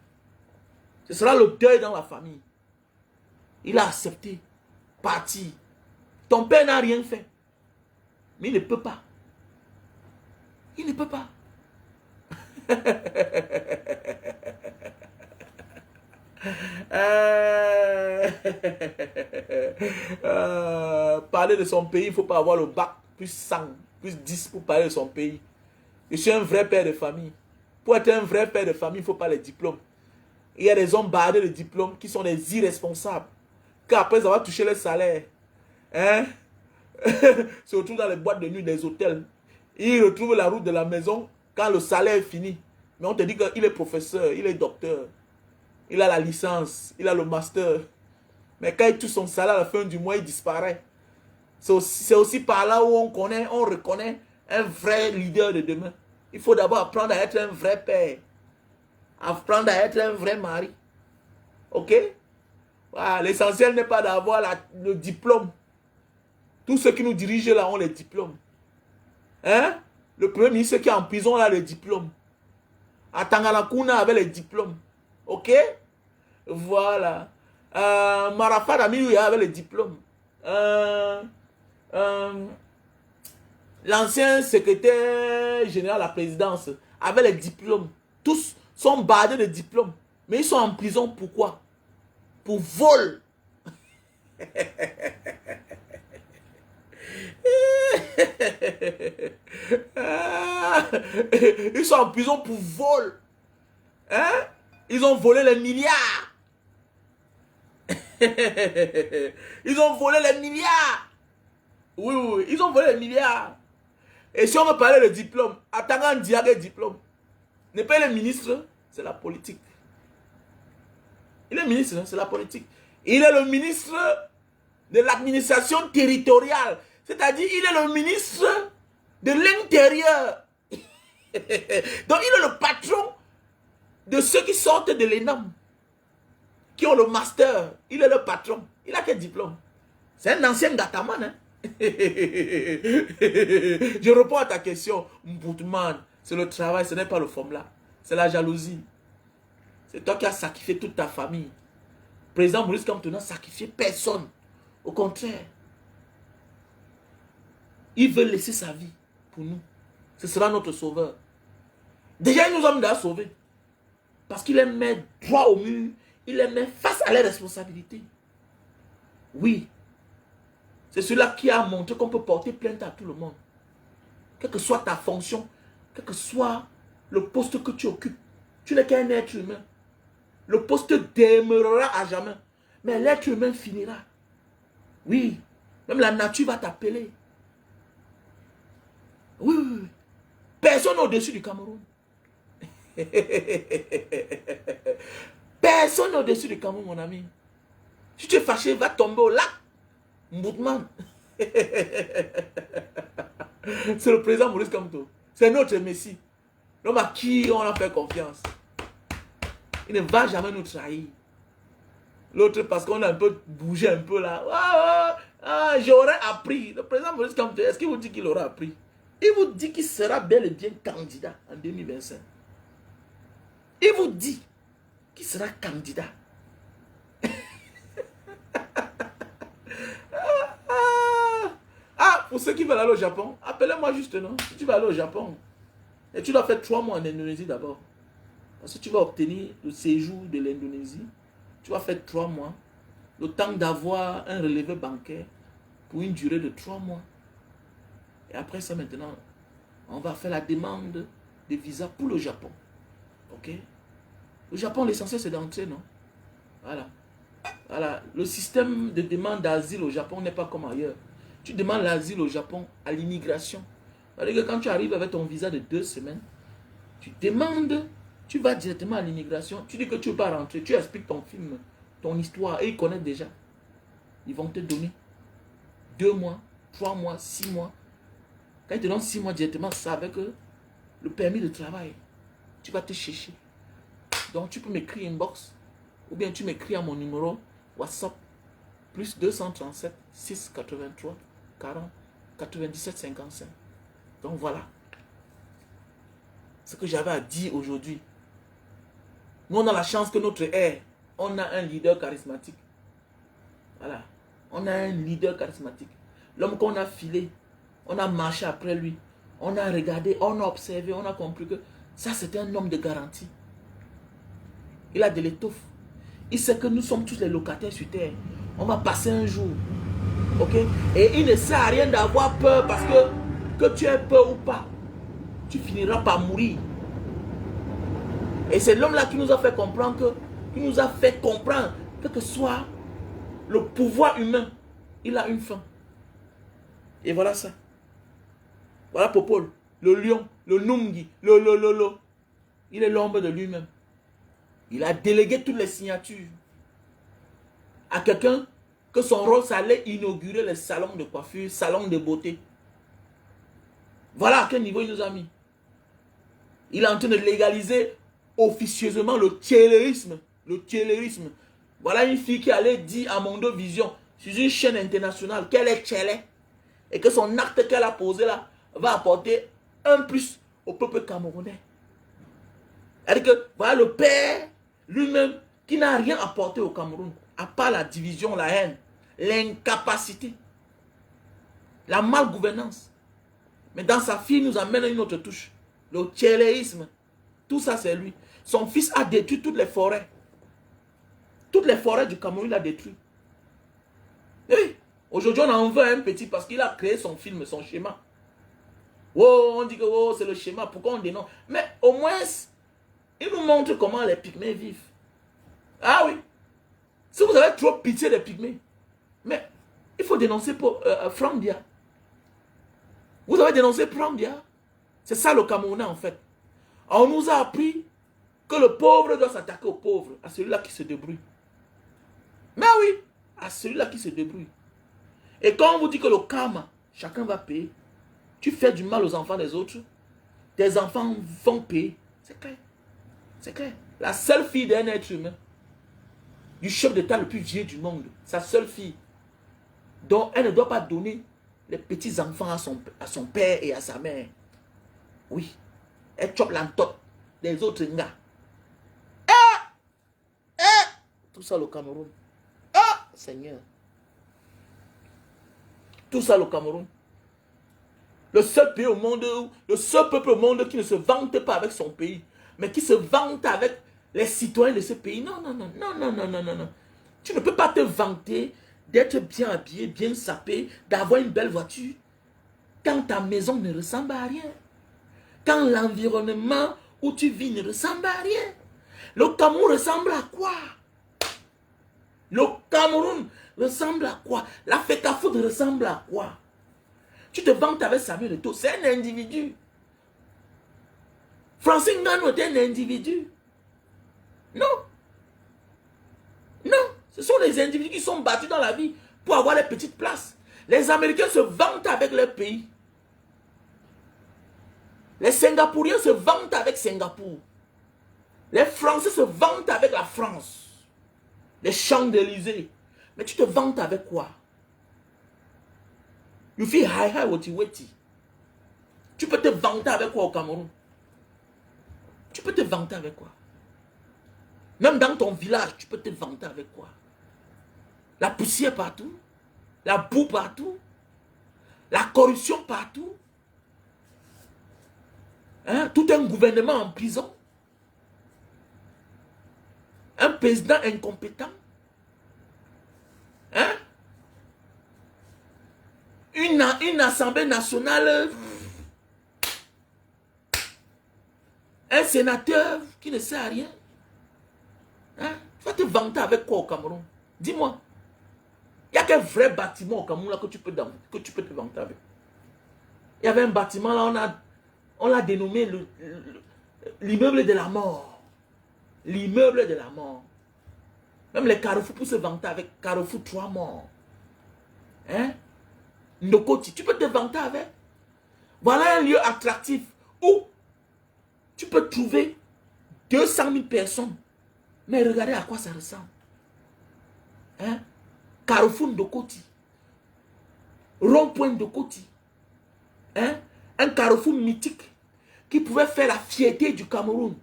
Ce sera le deuil dans la famille. Il a accepté. Parti. Ton père n'a rien fait. Mais il ne peut pas. Il ne peut pas. Parler de son pays, il ne faut pas avoir le bac plus 100, plus 10 pour parler de son pays. Je suis un vrai père de famille. Pour être un vrai père de famille, il ne faut pas les diplômes. Il y a des hommes bardés de diplômes qui sont des irresponsables. Qu'après avoir touché le salaire, se retrouve dans les boîtes de nuit des hôtels. Il retrouve la route de la maison quand le salaire est fini. Mais on te dit qu'il est professeur, il est docteur. Il a la licence, il a le master. Mais quand il touche son salaire à la fin du mois, il disparaît. C'est aussi par là où on reconnaît un vrai leader de demain. Il faut d'abord apprendre à être un vrai père. Apprendre à être un vrai mari. Ok? Voilà, l'essentiel n'est pas d'avoir le diplôme. Tous ceux qui nous dirigent là ont les diplômes. Hein? Le premier ministre qui est en prison a les diplômes. À Tanganakuna avait les diplômes. Ok? Voilà. Marafat Amiyouya avait les diplômes. L'ancien secrétaire général de la présidence avait les diplômes. Tous sont bardés de diplômes. Mais ils sont en prison. Pourquoi? Pour vol. Ils sont en prison pour vol. Hein? Ils ont volé les milliards. Ils ont volé les milliards. Oui, oui, ils ont volé les milliards. Et si on veut parler de diplôme, attendant diable diplôme. N'est pas le ministre, c'est la politique. Il est ministre, c'est la politique. Il est le ministre de l'administration territoriale. C'est-à-dire, il est le ministre de l'intérieur. Donc, il est le patron de ceux qui sortent de l'ENAM, qui ont le master. Il est le patron. Il a quel diplôme? C'est un ancien gataman. Hein? Je réponds à ta question. Mboutman, c'est le travail, ce n'est pas le formula. C'est la jalousie. C'est toi qui as sacrifié toute ta famille. Le président Maurice Kamto n'a sacrifié personne. Au contraire. Il veut laisser sa vie pour nous. Ce sera notre sauveur. Déjà, il nous a déjà sauvés. Parce qu'il les met droit au mur. Il les met face à leurs responsabilités. Oui. C'est celui-là qui a montré qu'on peut porter plainte à tout le monde. Quelle que soit ta fonction, quel que soit le poste que tu occupes, tu n'es qu'un être humain. Le poste demeurera à jamais. Mais l'être humain finira. Oui. Même la nature va t'appeler. Oui, oui, oui. Personne au-dessus du Cameroun. Personne au-dessus du Cameroun, mon ami. Si tu es fâché, va tomber au lac. Mboutman. C'est le président Maurice Kamto. C'est notre Messie. L'homme à qui on a fait confiance. Il ne va jamais nous trahir. L'autre, parce qu'on a un peu bougé un peu là. J'aurais appris. Le président Maurice Kamto, est-ce qu'il vous dit qu'il aura appris? Il vous dit qu'il sera bel et bien candidat en 2025. Il vous dit qu'il sera candidat. Pour ceux qui veulent aller au Japon, appelez-moi juste, non? Si tu vas aller au Japon, et tu dois faire 3 mois en Indonésie d'abord. Parce que tu vas obtenir le séjour de l'Indonésie. Tu vas faire 3 mois. Le temps d'avoir un relevé bancaire pour une durée de 3 mois. Et après ça, maintenant, on va faire la demande de visa pour le Japon. Ok? Le Japon, l'essentiel, c'est d'entrer, non? Voilà. Voilà. Le système de demande d'asile au Japon n'est pas comme ailleurs. Tu demandes l'asile au Japon à l'immigration. C'est-à-dire que quand tu arrives avec ton visa de 2 semaines, tu demandes, tu vas directement à l'immigration, tu dis que tu ne veux pas rentrer, tu expliques ton film, ton histoire, et ils connaissent déjà. Ils vont te donner 2 mois, 3 mois, 6 mois. Quand ils te donnent 6 mois directement, c'est avec le permis de travail. Tu vas te chercher. Donc tu peux m'écrire inbox, ou bien tu m'écris à mon numéro WhatsApp, plus 237 683 40 97 55. Donc voilà ce que j'avais à dire aujourd'hui. Nous, on a la chance que notre ère, on a un leader charismatique. Voilà. On a un leader charismatique. L'homme qu'on a filé, on a marché après lui. On a regardé, on a observé, on a compris que ça, c'est un homme de garantie. Il a de l'étoffe. Il sait que nous sommes tous les locataires sur terre. On va passer un jour. Ok? Et il ne sert à rien d'avoir peur parce que tu aies peur ou pas, tu finiras par mourir. Et c'est l'homme-là qui nous a fait comprendre quel que soit le pouvoir humain, il a une fin. Et voilà ça. Voilà Popol, le lion, le Nungi, le. Il est l'ombre de lui-même. Il a délégué toutes les signatures à quelqu'un que son rôle, ça allait inaugurer les salons de coiffure, salons de beauté. Voilà à quel niveau il nous a mis. Il est en train de légaliser officieusement le tchélérisme. Le tchélérisme. Voilà une fille qui allait dire à Mondo Vision, sur une chaîne internationale, qu'elle est tchélé. Et que son acte qu'elle a posé là, va apporter un plus au peuple camerounais. C'est-à-dire que, voilà le père lui-même, qui n'a rien apporté au Cameroun, à part la division, la haine, l'incapacité, la malgouvernance. Mais dans sa fille, il nous amène une autre touche. Le tchéléisme. Tout ça, c'est lui. Son fils a détruit toutes les forêts. Toutes les forêts du Cameroun, il a détruit. Oui. Aujourd'hui, on en veut un petit parce qu'il a créé son film, son schéma. Oh, on dit que oh, c'est le schéma. Pourquoi on dénonce? Mais au moins, il nous montre comment les pygmées vivent. Ah oui. Si vous avez trop pitié des pygmées, mais il faut dénoncer pour Frambia. Vous avez dénoncé Frambia. C'est ça le Camerounais en fait. On nous a appris que le pauvre doit s'attaquer au pauvre, à celui-là qui se débrouille. Mais oui, à celui-là qui se débrouille. Et quand on vous dit que le karma, chacun va payer, tu fais du mal aux enfants des autres, tes enfants vont payer. C'est clair. C'est clair. La seule fille d'un être humain, du chef d'État le plus vieux du monde, sa seule fille, dont elle ne doit pas donner les petits-enfants à son père et à sa mère. Oui. Elle chope l'entote des autres gars. Tout ça le Cameroun. Ah, Seigneur. Tout ça le Cameroun. Le seul pays au monde, le seul peuple au monde qui ne se vante pas avec son pays, mais qui se vante avec les citoyens de ce pays. Non, non, non, non, non, non, non, non, non. Tu ne peux pas te vanter d'être bien habillé, bien sapé, d'avoir une belle voiture, quand ta maison ne ressemble à rien. Quand l'environnement où tu vis ne ressemble à rien. Le Cameroun ressemble à quoi? Le Cameroun ressemble à quoi? La FECAFOOT ressemble à quoi? Tu te vantes avec Samuel Eto'o, c'est un individu. Francine Ngannou est un individu. Non. Non. Ce sont les individus qui sont battus dans la vie pour avoir les petites places. Les Américains se vantent avec leur pays. Les Singapouriens se vantent avec Singapour. Les Français se vantent avec la France. Les Champs-Élysées. Mais tu te vantes avec quoi? You feel high wati wati. Tu peux te vanter avec quoi au Cameroun? Tu peux te vanter avec quoi? Même dans ton village, tu peux te vanter avec quoi? La poussière partout, la boue partout, la corruption partout, hein? Tout un gouvernement en prison, un président incompétent, hein? Une assemblée nationale, un sénateur qui ne sait à rien. Hein? Tu vas te vanter avec quoi au Cameroun? Dis-moi. Il n'y a qu'un vrai bâtiment au Cameroun là que tu peux te vanter avec. Il y avait un bâtiment là, on l'a dénommé l'immeuble de la mort. L'immeuble de la mort. Même les Carrefour pour se vanter avec Carrefour 3 morts. Hein? Ndokoti, tu peux te vanter avec. Voilà un lieu attractif où tu peux trouver 200 000 personnes. Mais regardez à quoi ça ressemble. Hein? Carrefour Ndokoti. Rond-point Ndokoti. Hein? Un carrefour mythique qui pouvait faire la fierté du Cameroun.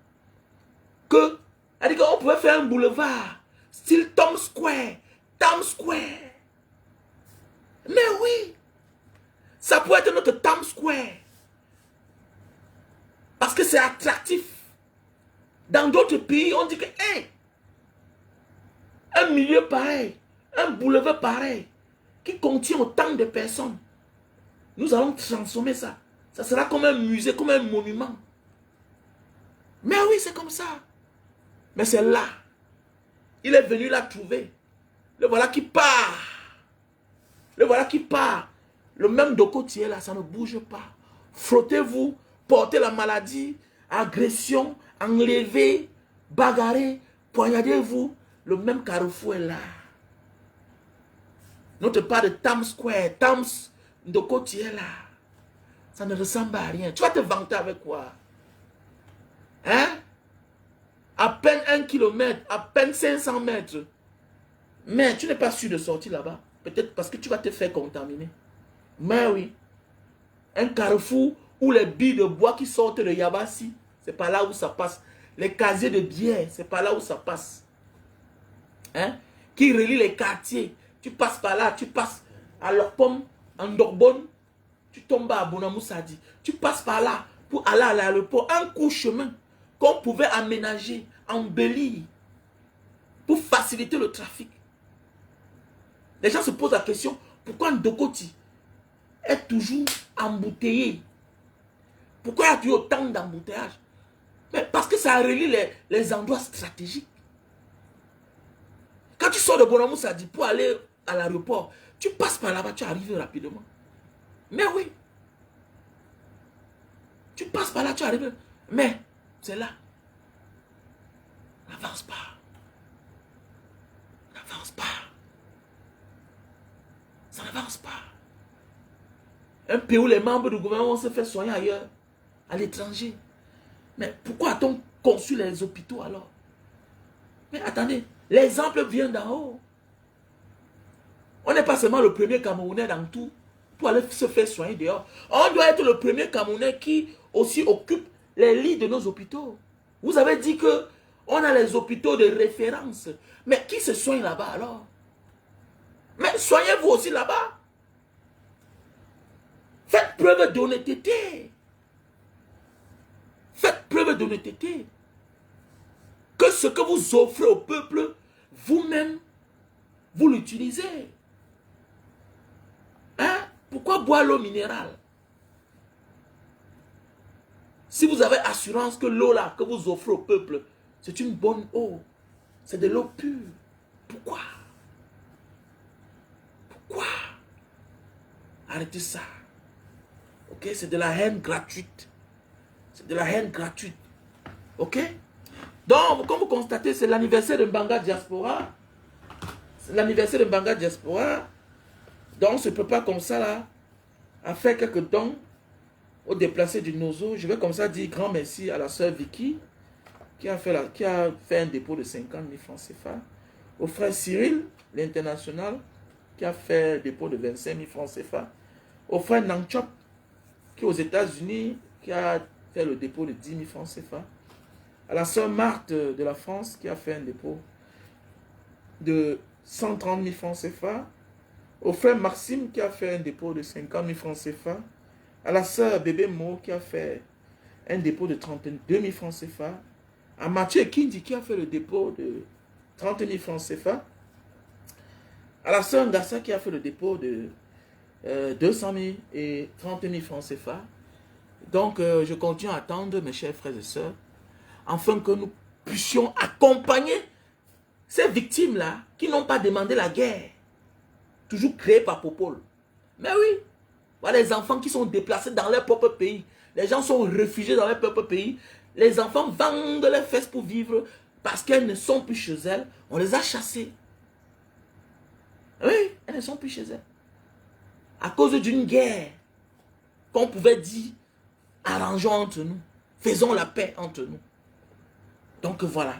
C'est-à-dire qu'on pouvait faire un boulevard style Times Square. Times Square. Mais oui, ça peut être notre Times Square. Parce que c'est attractif. Dans d'autres pays, on dit que hey, un milieu pareil, un boulevard pareil, qui contient autant de personnes, nous allons transformer ça. Ça sera comme un musée, comme un monument. Mais oui, c'est comme ça. Mais c'est là. Il est venu la trouver. Le voilà qui part. Le voilà qui part Le même Doko qui est là, ça ne bouge pas. Frottez-vous, portez la maladie, agression, enlevez, bagarrez, poignardez-vous. Le même carrefour est là. Notre pas de Times Square, Times Doko qui est là. Ça ne ressemble à rien. Tu vas te vanter avec quoi? Hein? À peine 1 kilomètre, à peine 500 mètres. Mais tu n'es pas sûr de sortir là-bas. Peut-être parce que tu vas te faire contaminer. Mais oui. Un carrefour où les billes de bois qui sortent de Yabassi, c'est pas là où ça passe. Les casiers de bière, c'est pas là où ça passe. Hein? Qui relie les quartiers. Tu passes par là, tu passes à Lopom, en Dorbonne, tu tombes à Bonamoussadi. Tu passes par là pour aller à l'aéroport. Un court chemin qu'on pouvait aménager, embellir, pour faciliter le trafic. Les gens se posent la question, pourquoi Ndokoti est toujours embouteillé? Pourquoi il y a toujours autant d'embouteillages? Mais parce que ça relie les endroits stratégiques. Quand tu sors de Bonamoussadi pour aller à l'aéroport, tu passes par là-bas, tu arrives rapidement. Mais oui. Tu passes par là, tu arrives. Mais c'est là. N'avance pas. N'avance pas. Ça n'avance pas. Un pays où les membres du gouvernement vont se faire soigner ailleurs, à l'étranger. Mais pourquoi a-t-on conçu les hôpitaux alors? Mais attendez, l'exemple vient d'en haut. On n'est pas seulement le premier Camerounais dans tout pour aller se faire soigner dehors. On doit être le premier Camerounais qui aussi occupe les lits de nos hôpitaux. Vous avez dit que on a les hôpitaux de référence. Mais qui se soigne là-bas alors? Mais soignez-vous aussi là-bas. Faites preuve d'honnêteté. Faites preuve d'honnêteté. Que ce que vous offrez au peuple, vous-même, vous l'utilisez. Hein? Pourquoi boire l'eau minérale? Si vous avez assurance que l'eau là que vous offrez au peuple, c'est une bonne eau. C'est de l'eau pure. Pourquoi? Pourquoi? Arrêtez ça. Ok? C'est de la haine gratuite. C'est de la haine gratuite. Ok? Donc, comme vous constatez, c'est l'anniversaire de Mbanga Diaspora. C'est l'anniversaire de Mbanga Diaspora. Donc, on se prépare comme ça là, à faire quelques dons aux déplacés du Nozo. Je vais comme ça dire grand merci à la sœur Vicky, qui a fait un dépôt de 50 000 francs CFA. Au frère Cyril, l'international, qui a fait un dépôt de 25 000 francs CFA. Au frère Nangchop, qui est aux États-Unis, qui a fait le dépôt de 10 000 francs CFA. À la sœur Marthe de la France, qui a fait un dépôt de 130 000 francs CFA. Au frère Maxime, qui a fait un dépôt de 50 000 francs CFA. À la sœur Bébé Mo, qui a fait un dépôt de 32 000 francs CFA. À Mathieu Kindi, qui a fait le dépôt de 30 000 francs CFA. À la sœur Ngassa, qui a fait le dépôt de 200 000 et 30 000 francs CFA. Donc, je continue à attendre, mes chers frères et sœurs, afin que nous puissions accompagner ces victimes-là qui n'ont pas demandé la guerre, toujours créée par Popol. Mais oui, voilà les enfants qui sont déplacés dans leur propre pays. Les gens sont réfugiés dans leur propre pays. Les enfants vendent leurs fesses pour vivre parce qu'elles ne sont plus chez elles. On les a chassées. Oui, elles ne sont plus chez elles. À cause d'une guerre qu'on pouvait dire, arrangeons entre nous. Faisons la paix entre nous. Donc voilà.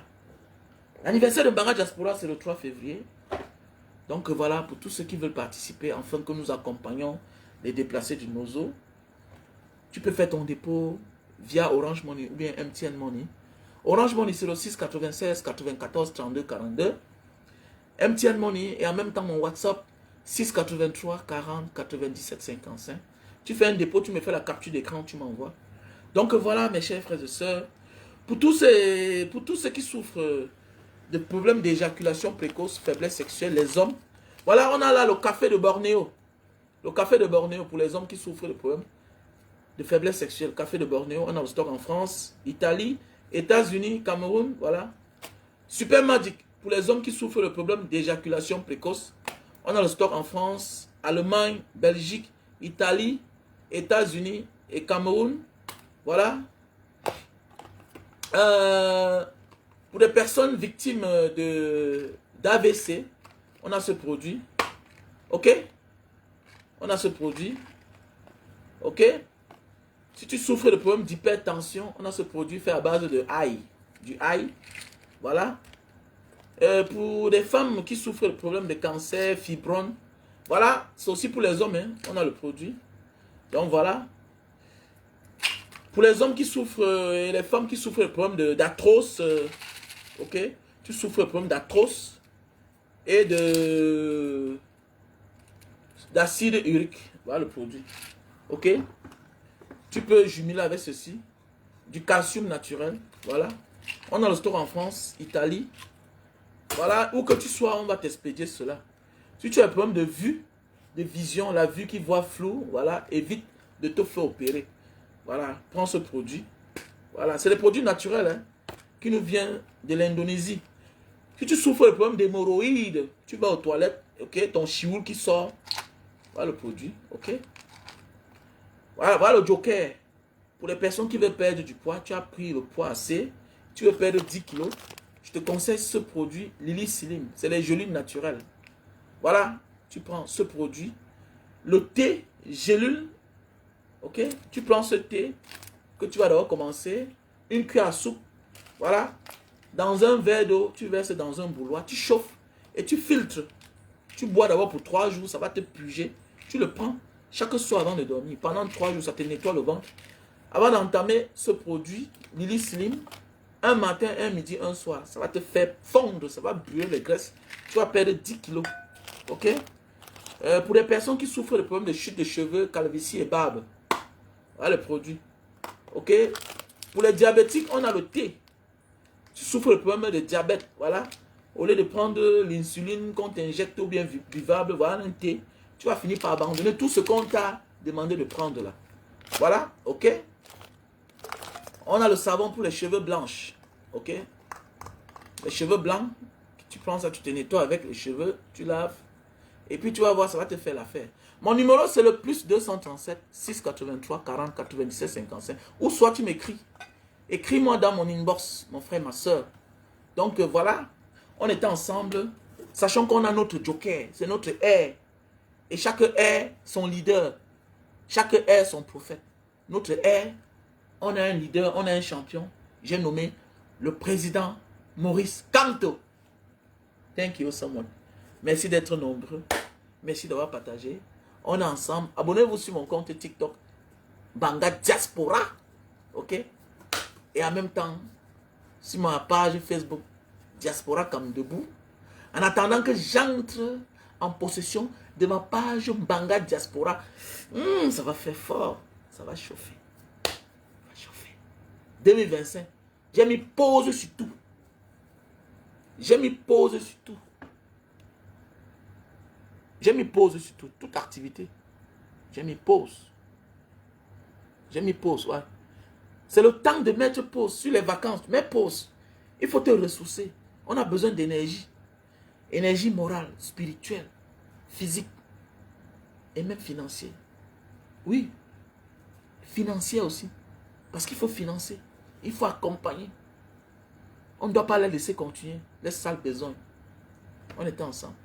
L'anniversaire de Mbanga Diaspora, c'est le 3 février. Donc voilà, pour tous ceux qui veulent participer, afin que nous accompagnons les déplacés du Nozo, tu peux faire ton dépôt via Orange Money ou bien MTN Money. Orange Money, c'est le 6 96 94 32 42. MTN Money et en même temps mon WhatsApp 6 83 40 97 55. Tu fais un dépôt, tu me fais la capture d'écran, tu m'envoies. Donc voilà, mes chers frères et sœurs, pour tous ceux qui souffrent de problèmes d'éjaculation précoce, faiblesse sexuelle, les hommes, voilà, on a là le café de Bornéo. Le café de Bornéo pour les hommes qui souffrent de problèmes de faiblesse sexuelle. Café de Bornéo, on a le stock en France, Italie, États-Unis, Cameroun, voilà. Super Magic pour les hommes qui souffrent de problèmes d'éjaculation précoce. On a le stock en France, Allemagne, Belgique, Italie, États-Unis et Cameroun. Voilà. Pour les personnes victimes d'AVC, on a ce produit. Ok? On a ce produit. Ok? Si tu souffres de problèmes d'hypertension, on a ce produit fait à base de ail. Du ail. Voilà. Pour les femmes qui souffrent de problèmes de cancer, fibromes, voilà. C'est aussi pour les hommes, hein, on a le produit. Donc voilà. Pour les hommes qui souffrent et les femmes qui souffrent de problèmes d'arthrose, ok? Tu souffres de problèmes d'arthrose et d'acide urique. Voilà le produit. Ok? Tu peux jumeler avec ceci. Du calcium naturel. Voilà. On a le store en France, Italie. Voilà. Où que tu sois, on va t'expédier cela. Si tu as un problème de vue, de vision, la vue qui voit flou, voilà, évite de te faire opérer. Voilà. Prends ce produit. Voilà. C'est des produits naturels hein, qui nous viennent de l'Indonésie. Si tu souffres de problème d'hémorroïdes, tu vas aux toilettes, ok, ton chioul qui sort. Voilà le produit, ok. Voilà le joker. Pour les personnes qui veulent perdre du poids, tu as pris le poids assez, tu veux perdre 10 kilos, je te conseille ce produit, Lily Slim. C'est les gélules naturelles. Voilà, tu prends ce produit. Le thé, gélule, ok. Tu prends ce thé que tu vas d'abord commencer, une cuillère à soupe, voilà. Dans un verre d'eau, tu verses dans un bouilloire, tu chauffes et tu filtres. Tu bois d'abord pour 3 jours, ça va te purger. Tu le prends chaque soir avant de dormir. Pendant 3 jours, ça te nettoie le ventre. Avant d'entamer ce produit, Lily Slim, un matin, un midi, un soir, ça va te faire fondre, ça va brûler les graisses. Tu vas perdre 10 kilos. Ok? Pour les personnes qui souffrent de problèmes de chute de cheveux, calvitie et barbe, voilà le produit. Ok? Pour les diabétiques, on a le thé. Tu souffres de problème de diabète, voilà. Au lieu de prendre l'insuline qu'on t'injecte ou bien buvable, voilà un thé. Tu vas finir par abandonner tout ce qu'on t'a demandé de prendre là. Voilà, ok. On a le savon pour les cheveux blanches, ok. Les cheveux blancs, tu prends ça, tu te nettoies avec les cheveux, tu laves. Et puis tu vas voir, ça va te faire l'affaire. Mon numéro c'est le plus 237 683 40 97 55. Ou soit tu m'écris. Écris-moi dans mon inbox, mon frère, ma soeur. Donc voilà, on était ensemble, sachant qu'on a notre joker, c'est notre air. Et chaque air, son leader. Chaque air, son prophète. Notre air, on a un leader, on a un champion. J'ai nommé le président Maurice Kamto. Thank you so much. Merci d'être nombreux. Merci d'avoir partagé. On est ensemble. Abonnez-vous sur mon compte TikTok, Banga Diaspora. Ok? Et en même temps, sur ma page Facebook, Diaspora comme debout. En attendant que j'entre en possession de ma page Banga Diaspora, ça va faire fort. Ça va chauffer. Ça va chauffer. 2025, j'ai mis pause sur tout. J'ai mis pause sur tout. J'ai mis pause sur tout. Toute activité. J'ai mis pause. J'ai mis pause, ouais. C'est le temps de mettre pause sur les vacances. Mets pause. Il faut te ressourcer. On a besoin d'énergie. Énergie morale, spirituelle, physique et même financière. Oui, financière aussi. Parce qu'il faut financer. Il faut accompagner. On ne doit pas les laisser continuer. Les sales besoins. On était ensemble.